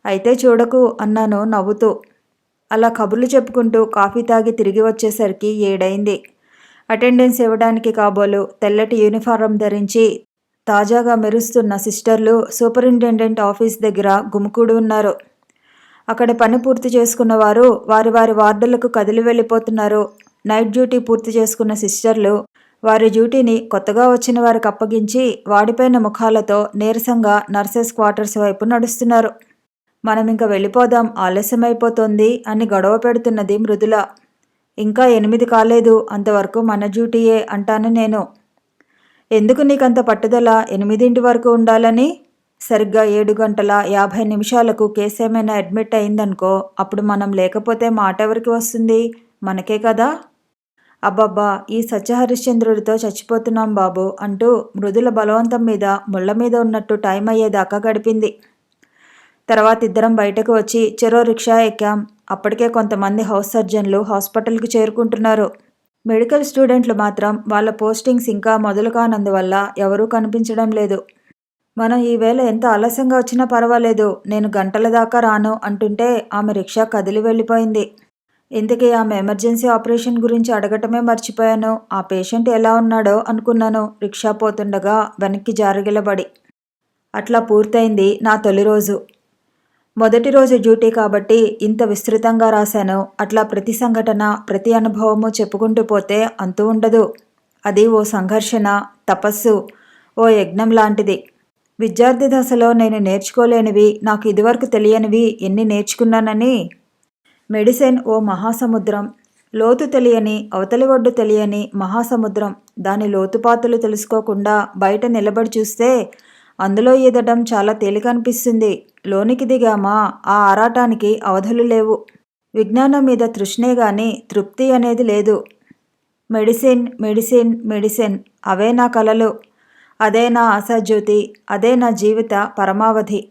అయితే చూడకు అన్నాను నవ్వుతూ. అలా కబుర్లు చెప్పుకుంటూ కాఫీ తాగి తిరిగి వచ్చేసరికి 7 అయింది. అటెండెన్స్ ఇవ్వడానికి కాబోలు తెల్లటి యూనిఫారం ధరించి తాజాగా మెరుస్తున్న సిస్టర్లు సూపరింటెండెంట్ ఆఫీస్ దగ్గర గుమికూడి ఉన్నారు. అక్కడ పని పూర్తి చేసుకున్న వారు వారి వారి వార్డులకు కదిలి వెళ్ళిపోతున్నారు. నైట్ డ్యూటీ పూర్తి చేసుకున్న సిస్టర్లు వారి డ్యూటీని కొత్తగా వచ్చిన వారికి అప్పగించి వాడిపోయిన ముఖాలతో నీరసంగా నర్సెస్ క్వార్టర్స్ వైపు నడుస్తున్నారు. మనం ఇంక వెళ్ళిపోదాం, ఆలస్యమైపోతోంది అని గొడవ పెడుతున్నది మృదుల. ఇంకా 8 కాలేదు, అంతవరకు మన డ్యూటీయే అంటాను నేను. ఎందుకు నీకంత పట్టుదల 8 వరకు ఉండాలని? సరిగ్గా 7:50 కేసు ఏమైనా అడ్మిట్ అయిందనుకో, అప్పుడు మనం లేకపోతే మాట ఎవరికి వస్తుంది? మనకే కదా. అబ్బబ్బా, ఈ సత్యహరిశ్చంద్రుడితో చచ్చిపోతున్నాం బాబు అంటూ మృదుల బలవంతం మీద ముళ్ళ మీద ఉన్నట్టు టైం అయ్యేదాకా గడిపింది. తర్వాత ఇద్దరం బయటకు వచ్చి చెరో రిక్షా ఎక్కాం. అప్పటికే కొంతమంది హౌస్ సర్జన్లు హాస్పిటల్కి చేరుకుంటున్నారు. మెడికల్ స్టూడెంట్లు మాత్రం వాళ్ళ పోస్టింగ్స్ ఇంకా మొదలు కానందువల్ల ఎవరూ కనిపించడం లేదు. మనం ఈవేళ ఎంత ఆలస్యంగా వచ్చినా పర్వాలేదు, నేను గంటల దాకా రాను అంటుంటే ఆమె రిక్షా కదిలి వెళ్ళిపోయింది. ఇంతకీ ఆమె ఎమర్జెన్సీ ఆపరేషన్ గురించి అడగటమే మర్చిపోయాను. ఆ పేషెంట్ ఎలా ఉన్నాడో అనుకున్నాను రిక్షా పోతుండగా వెనక్కి జారగిలబడి. అట్లా పూర్తయింది నా తొలి రోజు. మొదటి రోజు డ్యూటీ కాబట్టి ఇంత విస్తృతంగా రాశాను. అట్లా ప్రతి సంఘటన, ప్రతి అనుభవము చెప్పుకుంటూ పోతే అంతూ ఉండదు. అది ఓ సంఘర్షణ, తపస్సు, ఓ యజ్ఞం లాంటిది. విద్యార్థి దశలో నేను నేర్చుకోలేనివి, నాకు ఇదివరకు తెలియనివి ఎన్ని నేర్చుకున్నానని. మెడిసిన్ ఓ మహాసముద్రం, లోతు తెలియని, అవతలి ఒడ్డు తెలియని మహాసముద్రం. దాని లోతుపాతులు తెలుసుకోకుండా బయట నిలబడి చూస్తే అందులో ఈదడం చాలా తేలికనిపిస్తుంది. లోనికి దిగామా, ఆ ఆరాటానికి అవధులు లేవు. విజ్ఞానం మీద తృష్ణే గాని తృప్తి అనేది లేదు. మెడిసిన్ మెడిసిన్ మెడిసిన్, అవే నా కలలు, అదే నా ఆశాజ్యోతి, అదే నా జీవిత పరమావధి.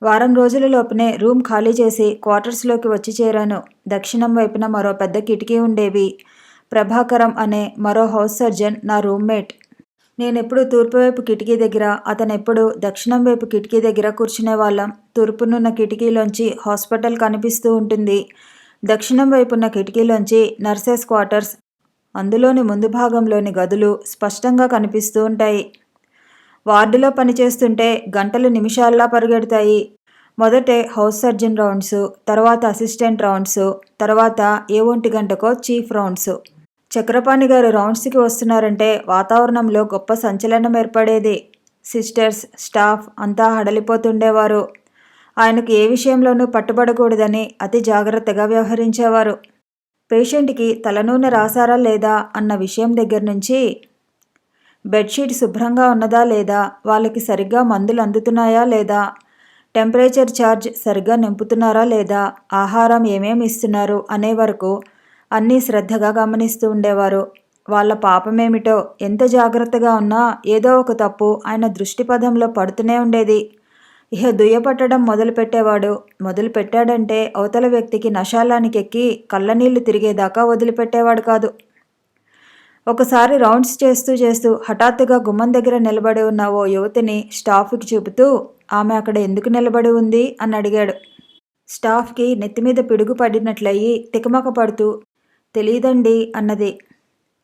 వారం రోజులలోపునే రూమ్ ఖాళీ చేసి క్వార్టర్స్లోకి వచ్చి చేరాను. దక్షిణం వైపున మరో పెద్ద కిటికీ ఉండేవి. ప్రభాకరం అనే మరో హౌస్ సర్జన్ నా రూమ్మేట్. నేనెప్పుడు తూర్పువైపు కిటికీ దగ్గర, అతనెప్పుడు దక్షిణం వైపు కిటికీ దగ్గర కూర్చునేవాళ్ళం. తూర్పునున్న కిటికీలోంచి హాస్పిటల్ కనిపిస్తూ ఉంటుంది. దక్షిణం వైపున్న కిటికీలోంచి నర్సెస్ క్వార్టర్స్, అందులోని ముందు భాగంలోని గదులు స్పష్టంగా కనిపిస్తూ ఉంటాయి. వార్డులో పనిచేస్తుంటే గంటలు నిమిషాల్లా పరుగెడతాయి. మొదటే హౌస్ సర్జన్ రౌండ్స్, తర్వాత అసిస్టెంట్ రౌండ్స్, తర్వాత ఏ 1 గంటకో చీఫ్ రౌండ్స్. చక్రపాణి గారు రౌండ్స్కి వస్తున్నారంటే వాతావరణంలో గొప్ప సంచలనం ఏర్పడేది. సిస్టర్స్, స్టాఫ్ అంతా హడలిపోతుండేవారు. ఆయనకు ఏ విషయంలోనూ పట్టుబడకూడదని అతి జాగ్రత్తగా వ్యవహరించేవారు. పేషెంట్కి తలనూనె రాసారా లేదా అన్న విషయం దగ్గర నుంచి, బెడ్షీట్ శుభ్రంగా ఉన్నదా లేదా, వాళ్ళకి సరిగ్గా మందులు అందుతున్నాయా లేదా, టెంపరేచర్ ఛార్జ్ సరిగ్గా నింపుతున్నారా లేదా, ఆహారం ఏమేమి ఇస్తున్నారు అనే వరకు అన్నీ శ్రద్ధగా గమనిస్తూ ఉండేవారు. వాళ్ళ పాపమేమిటో, ఎంత జాగ్రత్తగా ఉన్నా ఏదో ఒక తప్పు ఆయన దృష్టిపథంలో పడుతూనే ఉండేది. ఇహ దుయ్యపట్టడం మొదలుపెట్టేవాడు. మొదలుపెట్టాడంటే అవతల వ్యక్తికి నశాలానికెక్కి కళ్ళనీళ్లు తిరిగేదాకా వదిలిపెట్టేవాడు కాదు. ఒకసారి రౌండ్స్ చేస్తూ చేస్తూ హఠాత్తుగా గుమ్మం దగ్గర నిలబడి ఉన్న ఓ యువతిని స్టాఫ్కి చూపుతూ, ఆమె అక్కడ ఎందుకు నిలబడి ఉంది అని అడిగాడు. స్టాఫ్కి నెత్తిమీద పిడుగు పడినట్లయి తికమక పడుతూ, తెలీదండి అన్నది.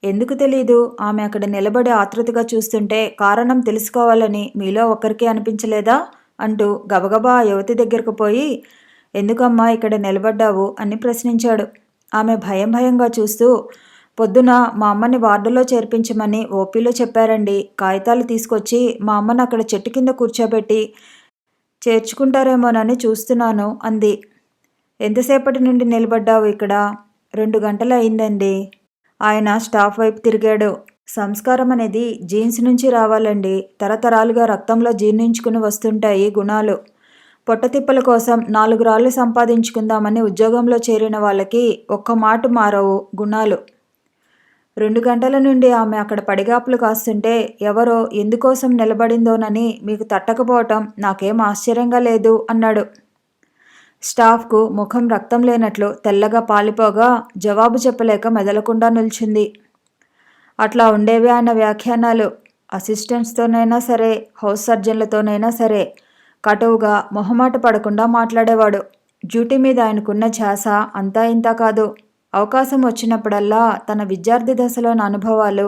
ఎందుకు తెలీదు? ఆమె అక్కడ నిలబడి ఆతృతగా చూస్తుంటే కారణం తెలుసుకోవాలని మీలో ఒక్కరికే అనిపించలేదా అంటూ గబగబా ఆ యువతి దగ్గరకు పోయి, ఎందుకమ్మా ఇక్కడ నిలబడ్డావు అని ప్రశ్నించాడు. ఆమె భయంగా చూస్తూ, పొద్దున మా అమ్మని వార్డులో చేర్పించమని ఓపీలో చెప్పారండి. కాగితాలు తీసుకొచ్చి మా అమ్మని అక్కడ చెట్టు కింద కూర్చోబెట్టి చేర్చుకుంటారేమోనని చూస్తున్నాను అంది. ఎంతసేపటి నుండి నిలబడ్డావు ఇక్కడ? 2 గంటలు అయిందండి. ఆయన స్టాఫ్ వైపు తిరిగాడు. సంస్కారం అనేది జీన్స్ నుంచి రావాలండి. తరతరాలుగా రక్తంలో జీర్ణించుకుని వస్తుంటాయి గుణాలు. పొట్టతిప్పల కోసం 4 రాళ్ళు సంపాదించుకుందామని ఉద్యోగంలో చేరిన వాళ్ళకి ఒక్క మాట మారవు గుణాలు. 2 గంటల నుండి ఆమె అక్కడ పడిగాపులు కాస్తుంటే ఎవరో ఎందుకోసం నిలబడిందోనని మీకు తట్టకపోవటం నాకేం ఆశ్చర్యంగా లేదు అన్నాడు. స్టాఫ్కు ముఖం రక్తం లేనట్లు తెల్లగా పాలిపోగా జవాబు చెప్పలేక మెదలకుండా నిల్చుంది. అట్లా ఉండేవి ఆయన వ్యాఖ్యానాలు. అసిస్టెంట్స్తోనైనా సరే, హౌస్ సర్జన్లతోనైనా సరే కటువుగా మొహమాట పడకుండా మాట్లాడేవాడు. డ్యూటీ మీద ఆయనకున్న ధ్యాస అంతా ఇంతా కాదు. అవకాశం వచ్చినప్పుడల్లా తన విద్యార్థి దశలోని అనుభవాలు,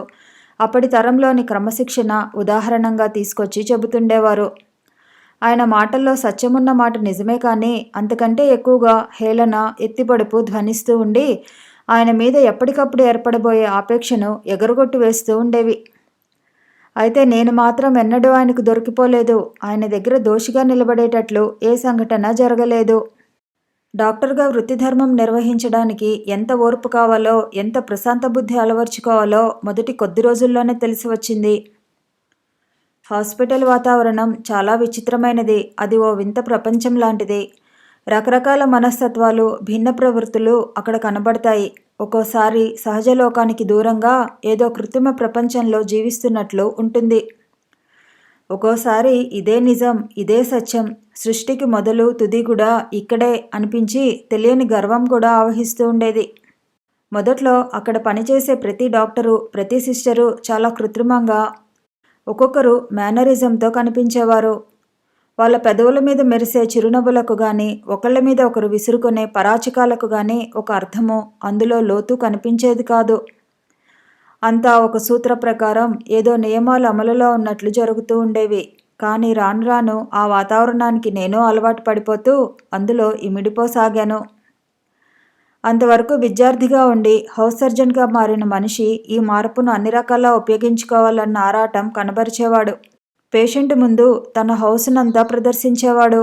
అప్పటి తరంలోని క్రమశిక్షణ ఉదాహరణంగా తీసుకొచ్చి చెబుతుండేవారు. ఆయన మాటల్లో సత్యమున్న మాట నిజమే కానీ అంతకంటే ఎక్కువగా హేళన, ఎత్తిపడుపు ధ్వనిస్తూ ఉండి ఆయన మీద ఎప్పటికప్పుడు ఏర్పడబోయే ఆపేక్షను ఎగరగొట్టి వేస్తూ ఉండేవి. అయితే నేను మాత్రం ఎన్నడూ ఆయనకు దొరికిపోలేదు. ఆయన దగ్గర దోషిగా నిలబడేటట్లు ఏ సంఘటన జరగలేదు. డాక్టర్గా వృత్తిధర్మం నిర్వహించడానికి ఎంత ఓర్పు కావాలో, ఎంత ప్రశాంత బుద్ధి అలవర్చుకోవాలో మొదటి కొద్ది రోజుల్లోనే తెలిసి వచ్చింది. హాస్పిటల్ వాతావరణం చాలా విచిత్రమైనది. అది ఓ వింత ప్రపంచం లాంటిది. రకరకాల మనస్తత్వాలు, భిన్న ప్రవృత్తులు అక్కడ కనబడతాయి. ఒక్కోసారి సహజ లోకానికి దూరంగా ఏదో కృత్రిమ ప్రపంచంలో జీవిస్తున్నట్లు ఉంటుంది. ఒక్కోసారి ఇదే నిజం, ఇదే సత్యం, సృష్టికి మొదలు తుది కూడా ఇక్కడే అనిపించి తెలియని గర్వం కూడా ఆవహిస్తూ ఉండేది. మొదట్లో అక్కడ పనిచేసే ప్రతి డాక్టరు, ప్రతి సిస్టరు చాలా కృత్రిమంగా, ఒక్కొక్కరు మేనరిజంతో కనిపించేవారు. వాళ్ళ పెదవుల మీద మెరిసే చిరునవ్వులకు కానీ, ఒకళ్ళ మీద ఒకరు విసురుకునే పరాచికాలకు కానీ ఒక అర్థము, అందులో లోతు కనిపించేది కాదు. అంతా ఒక సూత్ర ప్రకారం ఏదో నియమాలు అమలులో ఉన్నట్లు జరుగుతూ ఉండేవి. కానీ రాను రాను ఆ వాతావరణానికి నేను అలవాటు పడిపోతూ అందులో ఇమిడిపోసాగాను. అంతవరకు విద్యార్థిగా ఉండి హౌస్ సర్జన్గా మారిన మనిషి ఈ మార్పును అన్ని రకాలా ఉపయోగించుకోవాలన్న ఆరాటం కనబరిచేవాడు. పేషెంట్ ముందు తన హౌస్నంతా ప్రదర్శించేవాడు.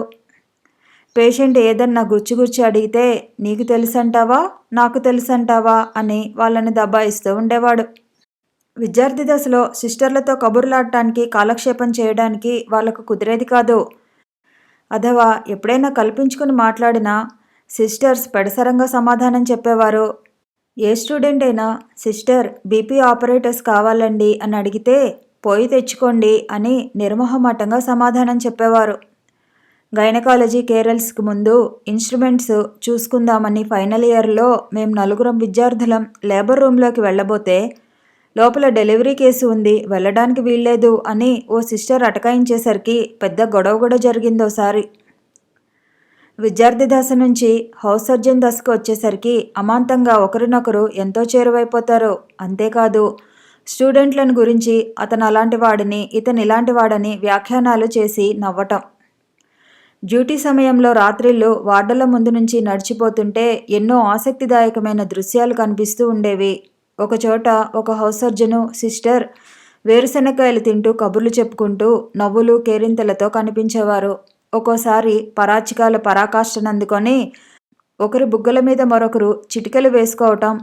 పేషెంట్ ఏదన్నా గుచ్చి అడిగితే నీకు తెలుసంటావా, నాకు తెలుసంటావా అని వాళ్ళని దబాయిస్తూ ఉండేవాడు. విద్యార్థి దశలో సిస్టర్లతో కబుర్లాడటానికి, కాలక్షేపం చేయడానికి వాళ్లకు కుదిరేది కాదు. అథవా ఎప్పుడైనా కల్పించుకుని మాట్లాడినా సిస్టర్స్ పెడసరంగా సమాధానం చెప్పేవారు. ఏ స్టూడెంట్ అయినా సిస్టర్ బీపీ ఆపరేటర్స్ కావాలండి అని అడిగితే పోయి తెచ్చుకోండి అని నిర్మోహమాటంగా సమాధానం చెప్పేవారు. గైనకాలజీ కేరల్స్కి ముందు ఇన్స్ట్రుమెంట్స్ చూసుకుందామని ఫైనల్ ఇయర్లో మేము 4 విద్యార్థులం లేబర్ రూమ్లోకి వెళ్ళబోతే లోపల డెలివరీ కేసు ఉంది, వెళ్ళడానికి వీల్లేదు అని ఓ సిస్టర్ అటకాయించేసరికి పెద్ద గొడవ కూడా జరిగిందోసారి. విద్యార్థి దశ నుంచి హౌస్ సర్జన్ దశకు వచ్చేసరికి అమాంతంగా ఒకరినొకరు ఎంతో చేరువైపోతారు. అంతేకాదు స్టూడెంట్లను గురించి అతను అలాంటి వాడిని, ఇతను ఇలాంటి వాడని వ్యాఖ్యానాలు చేసి నవ్వటం. డ్యూటీ సమయంలో రాత్రిళ్ళు వార్డుల ముందు నుంచి నడిచిపోతుంటే ఎన్నో ఆసక్తిదాయకమైన దృశ్యాలు కనిపిస్తూ ఉండేవి. ఒకచోట ఒక హౌస్ సర్జను, సిస్టర్ వేరుశెనక్కాయలు తింటూ కబుర్లు చెప్పుకుంటూ నవ్వులు కేరింతలతో కనిపించేవారు. ఒక్కోసారి పరాచికాల పరాకాష్ఠనందుకొని ఒకరి బుగ్గల మీద మరొకరు చిటికెలు వేసుకోవటం,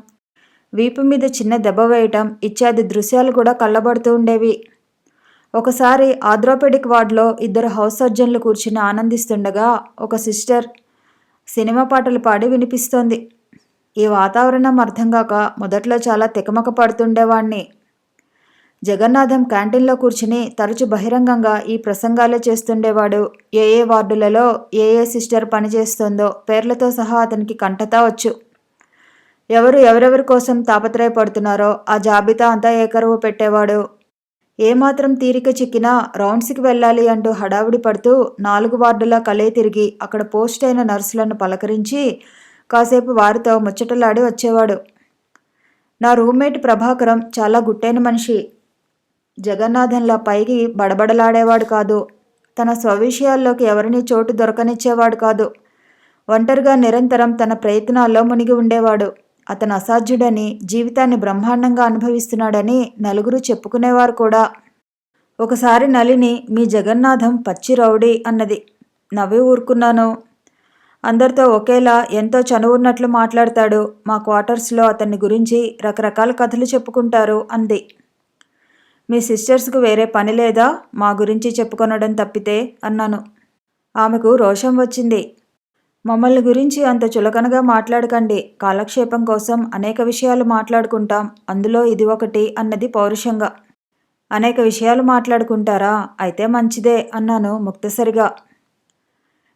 వీపు మీద చిన్న దెబ్బ వేయటం ఇత్యాది దృశ్యాలు కూడా కళ్ళబడుతూ ఉండేవి. ఒకసారి ఆర్థోపెడిక్ వార్డులో 2 హౌస్ సర్జన్లు కూర్చుని ఆనందిస్తుండగా ఒక సిస్టర్ సినిమా పాటలు పాడి వినిపిస్తోంది. ఈ వాతావరణం అర్థం కాక మొదట్లో చాలా తికమక పడుతుండేవాణ్ణి. జగన్నాథం క్యాంటీన్లో కూర్చుని తరచు బహిరంగంగా ఈ ప్రసంగాలే చేస్తుండేవాడు. ఏ వార్డులలో ఏ సిస్టర్ పనిచేస్తుందో పేర్లతో సహా అతనికి కంఠతా వచ్చు. ఎవరెవరి కోసం తాపత్రయపడుతున్నారో ఆ జాబితా అంతా ఏకరువు పెట్టేవాడు. ఏమాత్రం తీరిక చిక్కినా రౌండ్స్కి వెళ్ళాలి అంటూ హడావుడి పడుతూ 4 వార్డుల కలే తిరిగి అక్కడ పోస్ట్ అయిన నర్సులను పలకరించి కాసేపు వారితో ముచ్చటలాడి వచ్చేవాడు. నా రూమ్మేట్ ప్రభాకరం చాలా గుట్టైన మనిషి. జగన్నాథంలా పైకి బడబడలాడేవాడు కాదు. తన స్వవిషయాల్లోకి ఎవరినీ చోటు దొరకనిచ్చేవాడు కాదు. ఒంటరిగా నిరంతరం తన ప్రయత్నాల్లో మునిగి ఉండేవాడు. అతను అసాధ్యుడని, జీవితాన్ని బ్రహ్మాండంగా అనుభవిస్తున్నాడని నలుగురు చెప్పుకునేవారు కూడా. ఒకసారి నళిని మీ జగన్నాథం పచ్చి రౌడీ అన్నది. నవ్వి ఊరుకున్నాను. అందరితో ఒకేలా ఎంతో చనువున్నట్లు మాట్లాడతాడు. మా క్వార్టర్స్లో అతన్ని గురించి రకరకాల కథలు చెప్పుకుంటారు అంది. మీ సిస్టర్స్కు వేరే పని లేదా మా గురించి చెప్పుకొనడం తప్పితే అన్నాను. ఆమెకు రోషం వచ్చింది. మమ్మల్ని గురించి అంత చులకనగా మాట్లాడకండి. కాలక్షేపం కోసం అనేక విషయాలు మాట్లాడుకుంటాం, అందులో ఇది ఒకటి అన్నది పౌరుషంగా. అనేక విషయాలు మాట్లాడుకుంటారా? అయితే మంచిదే అన్నాను ముక్తసరిగా.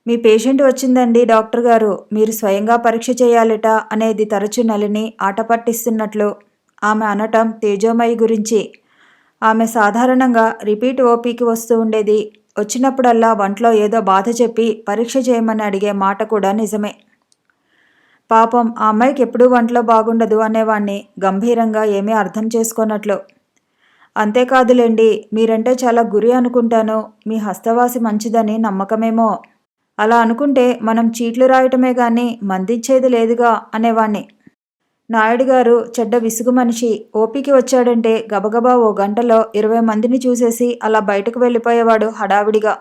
మీ పేషెంట్ వచ్చిందండి డాక్టర్ గారు, మీరు స్వయంగా పరీక్ష చేయాలట అనేది తరచు నళిని ఆట పట్టిస్తున్నట్లు ఆమె అనటం తేజోమయి గురించి. ఆమె సాధారణంగా రిపీట్ ఓపీకి వస్తూ ఉండేది. వచ్చినప్పుడల్లా వంట్లో ఏదో బాధ చెప్పి పరీక్ష చేయమని అడిగే మాట కూడా నిజమే. పాపం ఆ అమ్మాయికి ఎప్పుడూ వంట్లో బాగుండదు అనేవాణ్ణి గంభీరంగా ఏమీ అర్థం చేసుకోనట్లు. అంతేకాదులేండి, మీరంటే చాలా గురి అనుకుంటాను. మీ హస్తవాసి మంచిదని నమ్మకమేమో. అలా అనుకుంటే మనం చీట్లు రాయటమే గాని మందిచ్చేది లేదుగా అనేవాణ్ణి. నాయుడు గారు చెడ్డ విసుగు మనిషి. ఓపీకి వచ్చాడంటే గబగబా ఓ గంటలో 20 మందిని చూసేసి అలా బయటకు వెళ్ళిపోయేవాడు హడావిడిగా.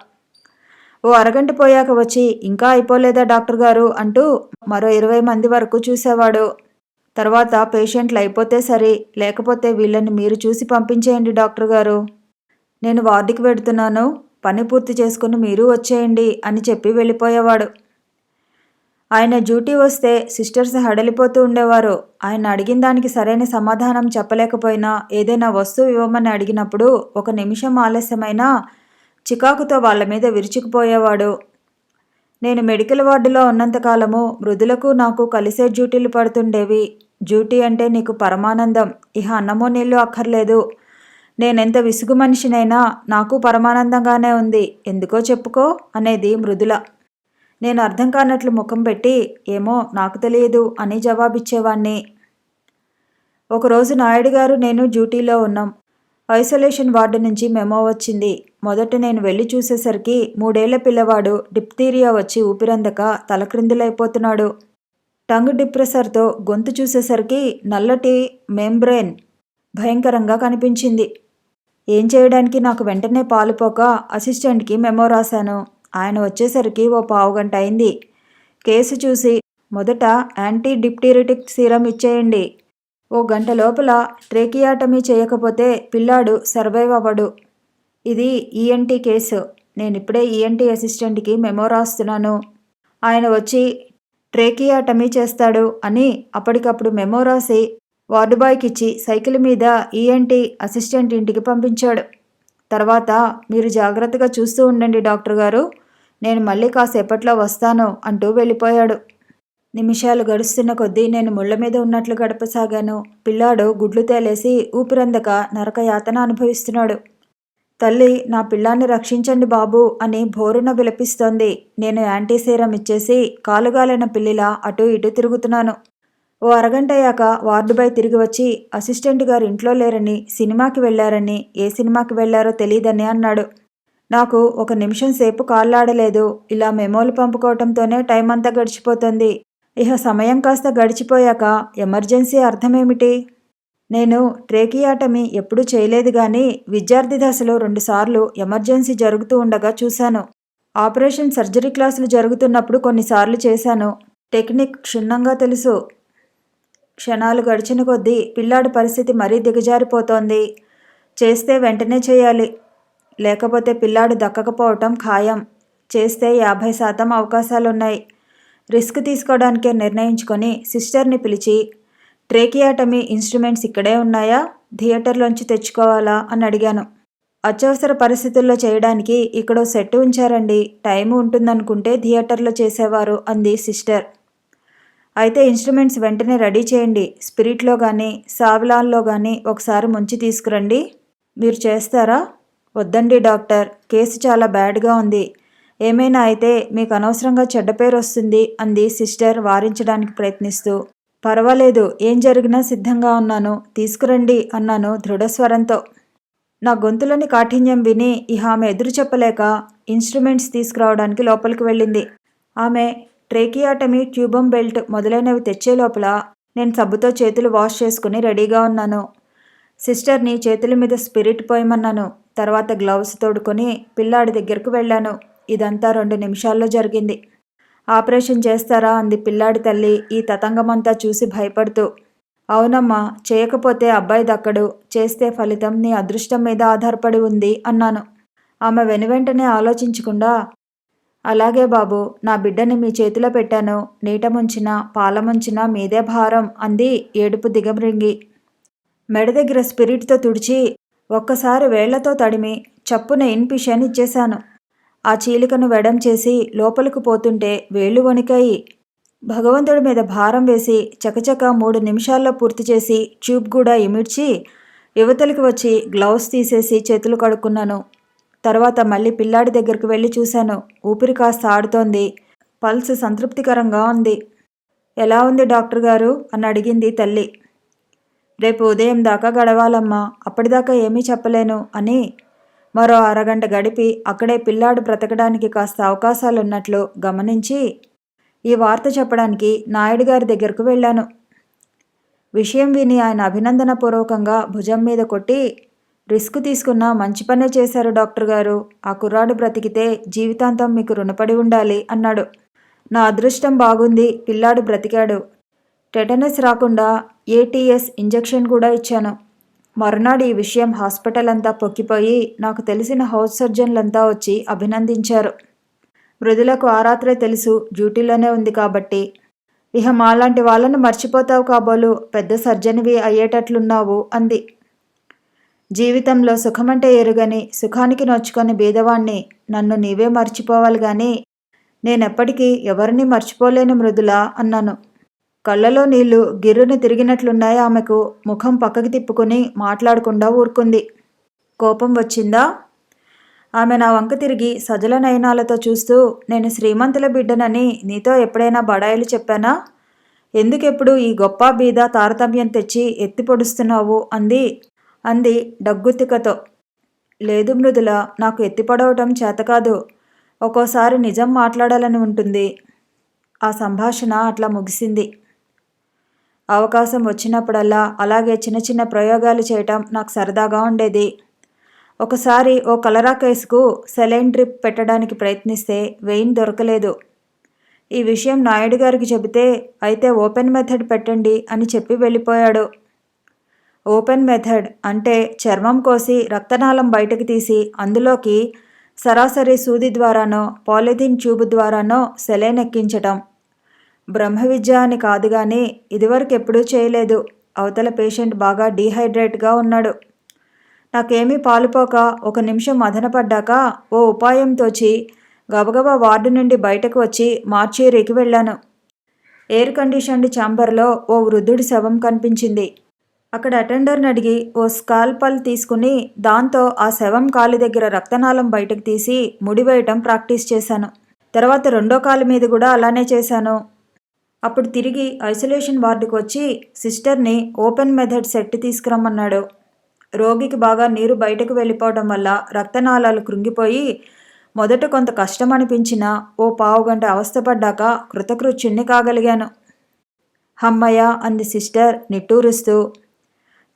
ఓ అరగంట పోయాక వచ్చి ఇంకా అయిపోలేదా డాక్టర్ గారు అంటూ మరో 20 మంది వరకు చూసేవాడు. తర్వాత పేషెంట్లు అయిపోతే సరి, లేకపోతే వీళ్ళని మీరు చూసి పంపించేయండి డాక్టర్ గారు, నేను వార్డుకి వెడుతున్నాను, పని పూర్తి చేసుకుని మీరు వచ్చేయండి అని చెప్పి వెళ్ళిపోయేవాడు. ఆయన డ్యూటీ వస్తే సిస్టర్స్ హడలిపోతూ ఉండేవారు. ఆయన అడిగిన దానికి సరైన సమాధానం చెప్పలేకపోయినా ఏదైనా వస్తువు ఇవ్వమని అడిగినప్పుడు 1 నిమిషం ఆలస్యమైనా చికాకుతో వాళ్ళ మీద విరుచుకుపోయేవాడు. నేను మెడికల్ వార్డులో ఉన్నంతకాలము మృదులకు నాకు కలిసే డ్యూటీలు పడుతుండేవి. డ్యూటీ అంటే నీకు పరమానందం, ఇహ అన్నమో నీళ్ళు అక్కర్లేదు. నేనెంత విసుగు మనిషినైనా నాకు పరమానందంగానే ఉంది, ఎందుకో చెప్పుకో అనేది మృదుల. నేను అర్థం కానట్లు ముఖం పెట్టి ఏమో నాకు తెలియదు అని జవాబిచ్చేవాణ్ణి. ఒకరోజు నాయుడు గారు నేను డ్యూటీలో ఉన్నాం. ఐసోలేషన్ వార్డు నుంచి మెమో వచ్చింది. మొదట నేను వెళ్ళి చూసేసరికి 3 ఏళ్ల పిల్లవాడు డిప్తీరియా వచ్చి ఊపిరందక తలక్రిందులైపోతున్నాడు. టంగ్ డిప్రెసర్తో గొంతు చూసేసరికి నల్లటి మెంబ్రెయిన్ భయంకరంగా కనిపించింది. ఏం చేయడానికి నాకు వెంటనే పాలుపోక అసిస్టెంట్కి మెమో రాశాను. ఆయన వచ్చేసరికి ఓ పావుగంట అయింది. కేసు చూసి మొదట యాంటీ డిప్టీరిటిక్ సీరం ఇచ్చేయండి, ఓ గంట లోపల ట్రేకియాటమీ చేయకపోతే పిల్లాడు సర్వైవ్ అవ్వడు. ఇది ఈఎన్టీ కేసు. నేనిప్పుడే ఈఎన్టీ అసిస్టెంట్కి మెమో రాస్తున్నాను. ఆయన వచ్చి ట్రేకియాటమీ చేస్తాడు అని అప్పటికప్పుడు మెమో రాసి వార్డు బాయ్కిచ్చి సైకిల్ మీద ఈఎన్టీ అసిస్టెంట్ ఇంటికి పంపించాడు. తర్వాత మీరు జాగ్రత్తగా చూస్తూ ఉండండి డాక్టర్ గారు, నేను మళ్ళీ కాసేపట్లో వస్తాను అంటూ వెళ్ళిపోయాడు. నిమిషాలు గడుస్తున్న కొద్దీ నేను ముళ్ళ మీద ఉన్నట్లు గడపసాగాను. పిల్లాడు గుడ్లు తేలేసి ఊపిరందక నరకయాతన అనుభవిస్తున్నాడు. తల్లి నా పిల్లాన్ని రక్షించండి బాబు అని భోరున విలపిస్తోంది. నేను యాంటీసీరం ఇచ్చేసి కాలుగాలిన పిల్లిలా అటూ ఇటూ తిరుగుతున్నాను. ఓ అరగంట అయ్యాక వార్డు బాయ్ తిరిగి వచ్చి అసిస్టెంట్ గారు ఇంట్లో లేరని, సినిమాకి వెళ్లారని, ఏ సినిమాకి వెళ్లారో తెలియదని అన్నాడు. నాకు 1 నిమిషం సేపు కాళ్ళాడలేదు. ఇలా మెమోలు పంపుకోవటంతోనే టైం అంతా గడిచిపోతుంది. ఇహ సమయం కాస్త గడిచిపోయాక ఎమర్జెన్సీ అర్థమేమిటి? నేను ట్రేకియాటమీ ఎప్పుడూ చేయలేదు గాని విద్యార్థి దశలో 2 సార్లు ఎమర్జెన్సీ జరుగుతూ ఉండగా చూశాను. ఆపరేషన్ సర్జరీ క్లాసులు జరుగుతున్నప్పుడు కొన్నిసార్లు చేశాను. టెక్నిక్ క్షుణ్ణంగా తెలుసు. క్షణాలు గడిచిన కొద్దీ పిల్లాడి పరిస్థితి మరీ దిగజారిపోతోంది. చేస్తే వెంటనే చేయాలి, లేకపోతే పిల్లాడు దక్కకపోవటం ఖాయం. చేస్తే 50% అవకాశాలున్నాయి. రిస్క్ తీసుకోవడానికే నిర్ణయించుకొని సిస్టర్ని పిలిచి ట్రేకియాటమీ ఇన్స్ట్రుమెంట్స్ ఇక్కడే ఉన్నాయా, థియేటర్లోంచి తెచ్చుకోవాలా అని అడిగాను. అత్యవసర పరిస్థితుల్లో చేయడానికి ఇక్కడో సెట్ ఉంచారండి, టైం ఉంటుందనుకుంటే థియేటర్లో చేసేవారు అంది సిస్టర్. అయితే ఇన్స్ట్రుమెంట్స్ వెంటనే రెడీ చేయండి. స్పిరిట్లో కానీ సావిలాన్లో కానీ ఒకసారి ముంచి తీసుకురండి. మీరు చేస్తారా? వద్దండి డాక్టర్, కేసు చాలా బ్యాడ్గా ఉంది. ఏమైనా అయితే మీకు అనవసరంగా చెడ్డ పేరు వస్తుంది అంది సిస్టర్ వారించడానికి ప్రయత్నిస్తూ. పర్వాలేదు, ఏం జరిగినా సిద్ధంగా ఉన్నాను, తీసుకురండి అన్నాను దృఢస్వరంతో. నా గొంతులోని కాఠిన్యం విని ఇహ ఆమె ఎదురు చెప్పలేక ఇన్స్ట్రుమెంట్స్ తీసుకురావడానికి లోపలికి వెళ్ళింది. ఆమె ట్రేకియాటమీ, ట్యూబమ్ బెల్ట్ మొదలైనవి తెచ్చే లోపల నేను సబ్బుతో చేతులు వాష్ చేసుకుని రెడీగా ఉన్నాను. సిస్టర్ని చేతుల మీద స్పిరిట్ పోయమన్నాను. తర్వాత గ్లౌస్ తోడుకొని పిల్లాడి దగ్గరకు వెళ్ళాను. ఇదంతా 2 నిమిషాల్లో జరిగింది. ఆపరేషన్ చేస్తారా అంది పిల్లాడి తల్లి ఈ తతంగమంతా చూసి భయపడుతూ. అవునమ్మా, చేయకపోతే అబ్బాయి దక్కడు. చేస్తే ఫలితం నీ అదృష్టం మీద ఆధారపడి ఉంది అన్నాను. ఆమె వెనువెంటనే ఆలోచించకుండా, అలాగే బాబు, నా బిడ్డని మీ చేతిలో పెట్టాను. నీట ముంచినా పాల ముంచినా మీదే భారం అంది ఏడుపు దిగమ్రింగి. మెడ దగ్గర స్పిరిట్తో తుడిచి ఒక్కసారి వేళ్లతో తడిమి చప్పున ఇన్పిషన్ ఇచ్చేశాను. ఆ చీలికను వెడం చేసి లోపలికి పోతుంటే వేళ్లు వణికాయి. భగవంతుడి మీద భారం వేసి చకచక 3 నిమిషాల్లో పూర్తి చేసి ట్యూబ్ కూడా ఇమిడ్చి యువతలకి వచ్చి గ్లౌస్ తీసేసి చేతులు కడుక్కున్నాను. తర్వాత మళ్ళీ పిల్లాడి దగ్గరికి వెళ్ళి చూశాను. ఊపిరి కాస్త ఆడుతోంది. పల్స్ సంతృప్తికరంగా ఉంది. ఎలా ఉంది డాక్టర్ గారు అని అడిగింది తల్లి. రేపు ఉదయం దాకా గడవాలమ్మా, అప్పటిదాకా ఏమీ చెప్పలేను అని మరో అరగంట గడిపి అక్కడే పిల్లాడు బ్రతకడానికి కాస్త అవకాశాలున్నట్లు గమనించి ఈ వార్త చెప్పడానికి నాయుడు గారి దగ్గరకు వెళ్ళాను. విషయం విని ఆయన అభినందనపూర్వకంగా భుజం మీద కొట్టి, రిస్క్ తీసుకున్న మంచి పనే చేశారు డాక్టర్ గారు. ఆ కుర్రాడు బ్రతికితే జీవితాంతం మీకు రుణపడి ఉండాలి అన్నాడు. నా అదృష్టం బాగుంది, పిల్లాడు బ్రతికాడు. టెటనస్ రాకుండా ఏటీఎస్ ఇంజెక్షన్ కూడా ఇచ్చాను. మరునాడు ఈ విషయం హాస్పిటల్ అంతా పొక్కిపోయి నాకు తెలిసిన హౌస్ సర్జన్లంతా వచ్చి అభినందించారు. మృదులకు ఆ రాత్రే తెలుసు డ్యూటీలోనే ఉంది కాబట్టి. ఇహ మాలాంటి వాళ్ళను మర్చిపోతావు కాబోలు, పెద్ద సర్జన్వి అయ్యేటట్లున్నావు అంది. జీవితంలో సుఖమంటే ఎరుగని, సుఖానికి నొచ్చుకొని బీదవాణ్ణి. నన్ను నీవే మర్చిపోవాలి గాని నేనెప్పటికీ ఎవరిని మర్చిపోలేను మృదులా అన్నాను. కళ్ళలో నీళ్లు గిర్రును తిరిగినట్లున్నాయి ఆమెకు. ముఖం పక్కకి తిప్పుకుని మాట్లాడకుండా ఊరుకుంది. కోపం వచ్చిందా? ఆమె నా వంక తిరిగి సజల నయనాలతో చూస్తూ, నేను శ్రీమంతుల బిడ్డనని నీతో ఎప్పుడైనా బడాయిలు చెప్పానా? ఎందుకెప్పుడు ఈ గొప్ప బీద తారతమ్యం తెచ్చి ఎత్తి పొడుస్తున్నావు అంది డగ్గుత్తికతో. లేదు మృదుల, నాకు ఎత్తిపడవటం చేతకాదు. ఒక్కోసారి నిజం మాట్లాడాలని ఉంటుంది. ఆ సంభాషణ అట్లా ముగిసింది. అవకాశం వచ్చినప్పుడల్లా అలాగే చిన్న చిన్న ప్రయోగాలు చేయటం నాకు సరదాగా ఉండేది. ఒకసారి ఓ కలరా కేసుకు సెలైన్ డ్రిప్ పెట్టడానికి ప్రయత్నిస్తే వెయిన్ దొరకలేదు. ఈ విషయం నాయుడు గారికి చెబితే, అయితే ఓపెన్ మెథడ్ పెట్టండి అని చెప్పి వెళ్ళిపోయాడు. ఓపెన్ మెథడ్ అంటే చర్మం కోసి రక్తనాళం బయటకు తీసి అందులోకి సరాసరి సూది ద్వారానో పాలిథిన్ ట్యూబ్ ద్వారానో సెలైన్ ఎక్కించటం. బ్రహ్మ విద్య అని కాదు కానీ ఇదివరకు ఎప్పుడూ చేయలేదు. అవతల పేషెంట్ బాగా డీహైడ్రేట్గా ఉన్నాడు. నాకేమీ పాలుపోక 1 నిమిషం మదనపడ్డాక ఓ ఉపాయం తోచి గబగబా వార్డు నుండి బయటకు వచ్చి మార్చేరీకి వెళ్ళాను. ఎయిర్ కండిషన్డ్ ఛాంబర్లో ఓ వృద్ధుడి శవం కనిపించింది. అక్కడ అటెండర్ని అడిగి ఓ స్కాల్పల్ తీసుకుని దాంతో ఆ శవం కాలి దగ్గర రక్తనాళం బయటకు తీసి ముడివేయటం ప్రాక్టీస్ చేశాను. తర్వాత 2వ కాలు మీద కూడా అలానే చేశాను. అప్పుడు తిరిగి ఐసోలేషన్ వార్డుకు వచ్చి సిస్టర్ని ఓపెన్ మెథడ్ సెట్ తీసుకురమ్మన్నాడు. రోగికి బాగా నీరు బయటకు వెళ్ళిపోవడం వల్ల రక్తనాళాలు కృంగిపోయి మొదట కొంత కష్టం అనిపించినా ఓ పావుగంట అవస్థపడ్డాక కృతకృత్యుణ్ణి కాగలిగాను. హమ్మయ్య అంది సిస్టర్ నిట్టూరుస్తూ.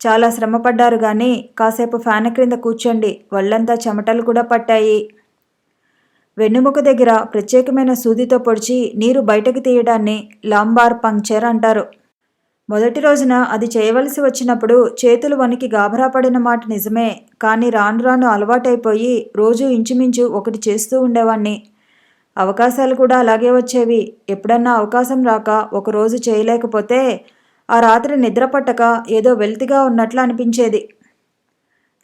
చాలా శ్రమపడ్డారు కానీ కాసేపు ఫ్యాన్ క్రింద కూర్చోండి, ఒళ్ళంతా చెమటలు కూడా పట్టాయి. వెన్నుముక దగ్గర ప్రత్యేకమైన సూదితో పొడిచి నీరు బయటకు తీయడాన్ని లాంబార్ పంక్చర్ అంటారు. మొదటి రోజున అది చేయవలసి వచ్చినప్పుడు చేతులు వణికి గాభరా పడిన మాట నిజమే. కానీ రాను రాను అలవాటైపోయి రోజు ఇంచుమించు ఒకటి చేస్తూ ఉండేవాణ్ణి. అవకాశాలు కూడా అలాగే వచ్చేవి. ఎప్పుడన్నా అవకాశం రాక ఒకరోజు చేయలేకపోతే ఆ రాత్రి నిద్ర పట్టక ఏదో వెల్తిగా ఉన్నట్లు అనిపించేది.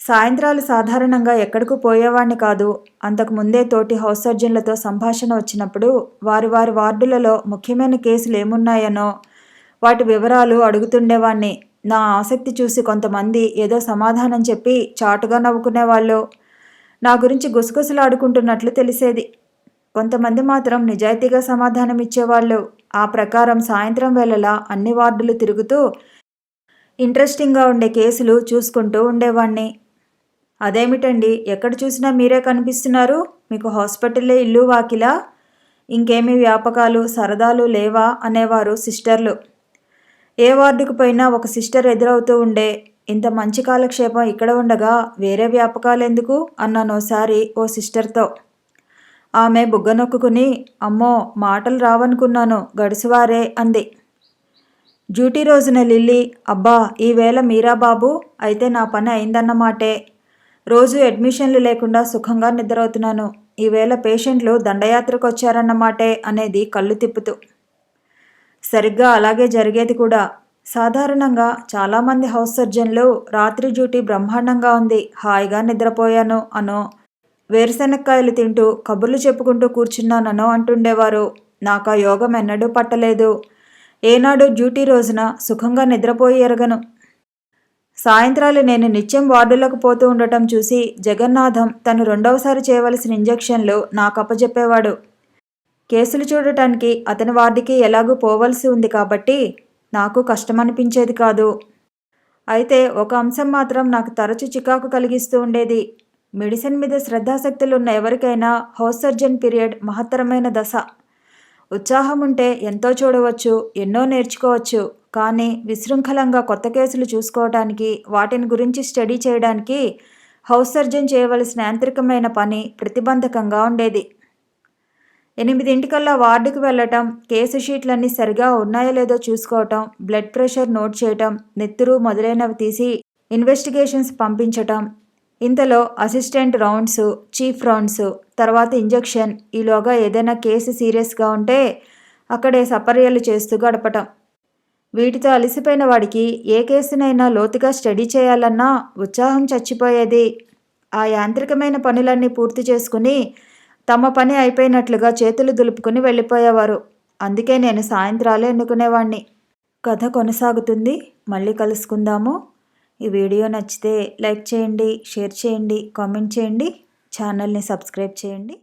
సాయంత్రాలు సాధారణంగా ఎక్కడికి పోయేవాణ్ణి కాదు. అంతకుముందే తోటి హౌస్ సర్జన్లతో సంభాషణ వచ్చినప్పుడు వారి వారి వార్డులలో ముఖ్యమైన కేసులు ఏమున్నాయనో వాటి వివరాలు అడుగుతుండేవాణ్ణి. నా ఆసక్తి చూసి కొంతమంది ఏదో సమాధానం చెప్పి చాటుగా నవ్వుకునేవాళ్ళు. నా గురించి గుసగుసలాడుకుంటున్నట్లు తెలిసేది. కొంతమంది మాత్రం నిజాయితీగా సమాధానం ఇచ్చేవాళ్ళు. ఆ ప్రకారం సాయంత్రం వేళలా అన్ని వార్డులు తిరుగుతూ ఇంట్రెస్టింగ్గా ఉండే కేసులు చూసుకుంటూ ఉండేవాణ్ణి. అదేమిటండి, ఎక్కడ చూసినా మీరే కనిపిస్తున్నారు? మీకు హాస్పిటల్లే ఇల్లు వాకిలా? ఇంకేమీ వ్యాపకాలు సరదాలు లేవా అనేవారు సిస్టర్లు. ఏ వార్డుకు పోయినా ఒక సిస్టర్ ఎదురవుతూ ఉండే. ఇంత మంచి కాలక్షేపం ఇక్కడ ఉండగా వేరే వ్యాపకాలెందుకు అన్నానోసారి ఓ సిస్టర్తో. ఆమె బుగ్గ నొక్కుని, అమ్మో మాటలు రావనుకున్నాను, గడుసువారే అంది. డ్యూటీ రోజున లిల్లీ, అబ్బా ఈవేళ మీరా బాబు, అయితే నా పని అయిందన్నమాటే. రోజు అడ్మిషన్లు లేకుండా సుఖంగా నిద్రవుతున్నాను. ఈవేళ పేషెంట్లు దండయాత్రకు వచ్చారన్నమాటే అనేది కళ్ళు తిప్పుతూ. సరిగ్గా అలాగే జరిగేది కూడా. సాధారణంగా చాలామంది హౌస్ సర్జన్లు రాత్రి డ్యూటీ బ్రహ్మాండంగా ఉంది, హాయిగా నిద్రపోయాను అనో, వేరుశెనక్కాయలు తింటూ కబుర్లు చెప్పుకుంటూ కూర్చున్నాననో అంటుండేవారు. నాకు ఆ యోగం ఎన్నడూ పట్టలేదు. ఏనాడు డ్యూటీ రోజున సుఖంగా నిద్రపోయి ఎరగను. సాయంత్రాలు నేను నిత్యం వార్డులకు పోతూ ఉండటం చూసి జగన్నాథం తను రెండవసారి చేయవలసిన ఇంజెక్షన్లు నాకు అప్పజెప్పేవాడు. కేసులు చూడటానికి అతని వార్డుకి ఎలాగూ పోవలసి ఉంది కాబట్టి నాకు కష్టమనిపించేది కాదు. అయితే ఒక అంశం మాత్రం నాకు తరచు చికాకు కలిగిస్తూ ఉండేది. మెడిసిన్ మీద శ్రద్ధాశక్తులున్న ఎవరికైనా హౌస్ సర్జన్ పీరియడ్ మహత్తరమైన దశ. ఉత్సాహం ఉంటే ఎంతో చూడవచ్చు, ఎన్నో నేర్చుకోవచ్చు. కానీ విశృంఖలంగా కొత్త కేసులు చూసుకోవడానికి, వాటిని గురించి స్టడీ చేయడానికి హౌస్ సర్జన్ చేయవలసిన యాంత్రికమైన పని ప్రతిబంధకంగా ఉండేది. 8 వార్డుకు వెళ్ళటం, కేసు షీట్లన్నీ సరిగా ఉన్నాయో లేదో చూసుకోవటం, బ్లడ్ ప్రెషర్ నోట్ చేయటం, నెత్తురు మొదలైనవి తీసి ఇన్వెస్టిగేషన్స్ పంపించటం, ఇంతలో అసిస్టెంట్ రౌండ్స్, చీఫ్ రౌండ్స్, తర్వాత ఇంజెక్షన్, ఈలోగా ఏదైనా కేసు సీరియస్గా ఉంటే అక్కడే సపర్యలు చేస్తూ గడపటం. వీటితో అలసిపోయిన వాడికి ఏ కేసునైనా లోతుగా స్టడీ చేయాలన్నా ఉత్సాహం చచ్చిపోయేది. ఆ యాంత్రికమైన పనులన్నీ పూర్తి చేసుకుని తమ పని అయిపోయినట్లుగా చేతులు దులుపుకుని వెళ్ళిపోయేవారు. అందుకే నేను సాయంత్రాలు ఎన్నుకునేవాణ్ణి. కథ కొనసాగుతుంది. మళ్ళీ కలుసుకుందాము. ఈ వీడియో నచ్చితే లైక్ చేయండి, షేర్ చేయండి, కామెంట్ చేయండి, ఛానల్ని సబ్స్క్రైబ్ చేయండి.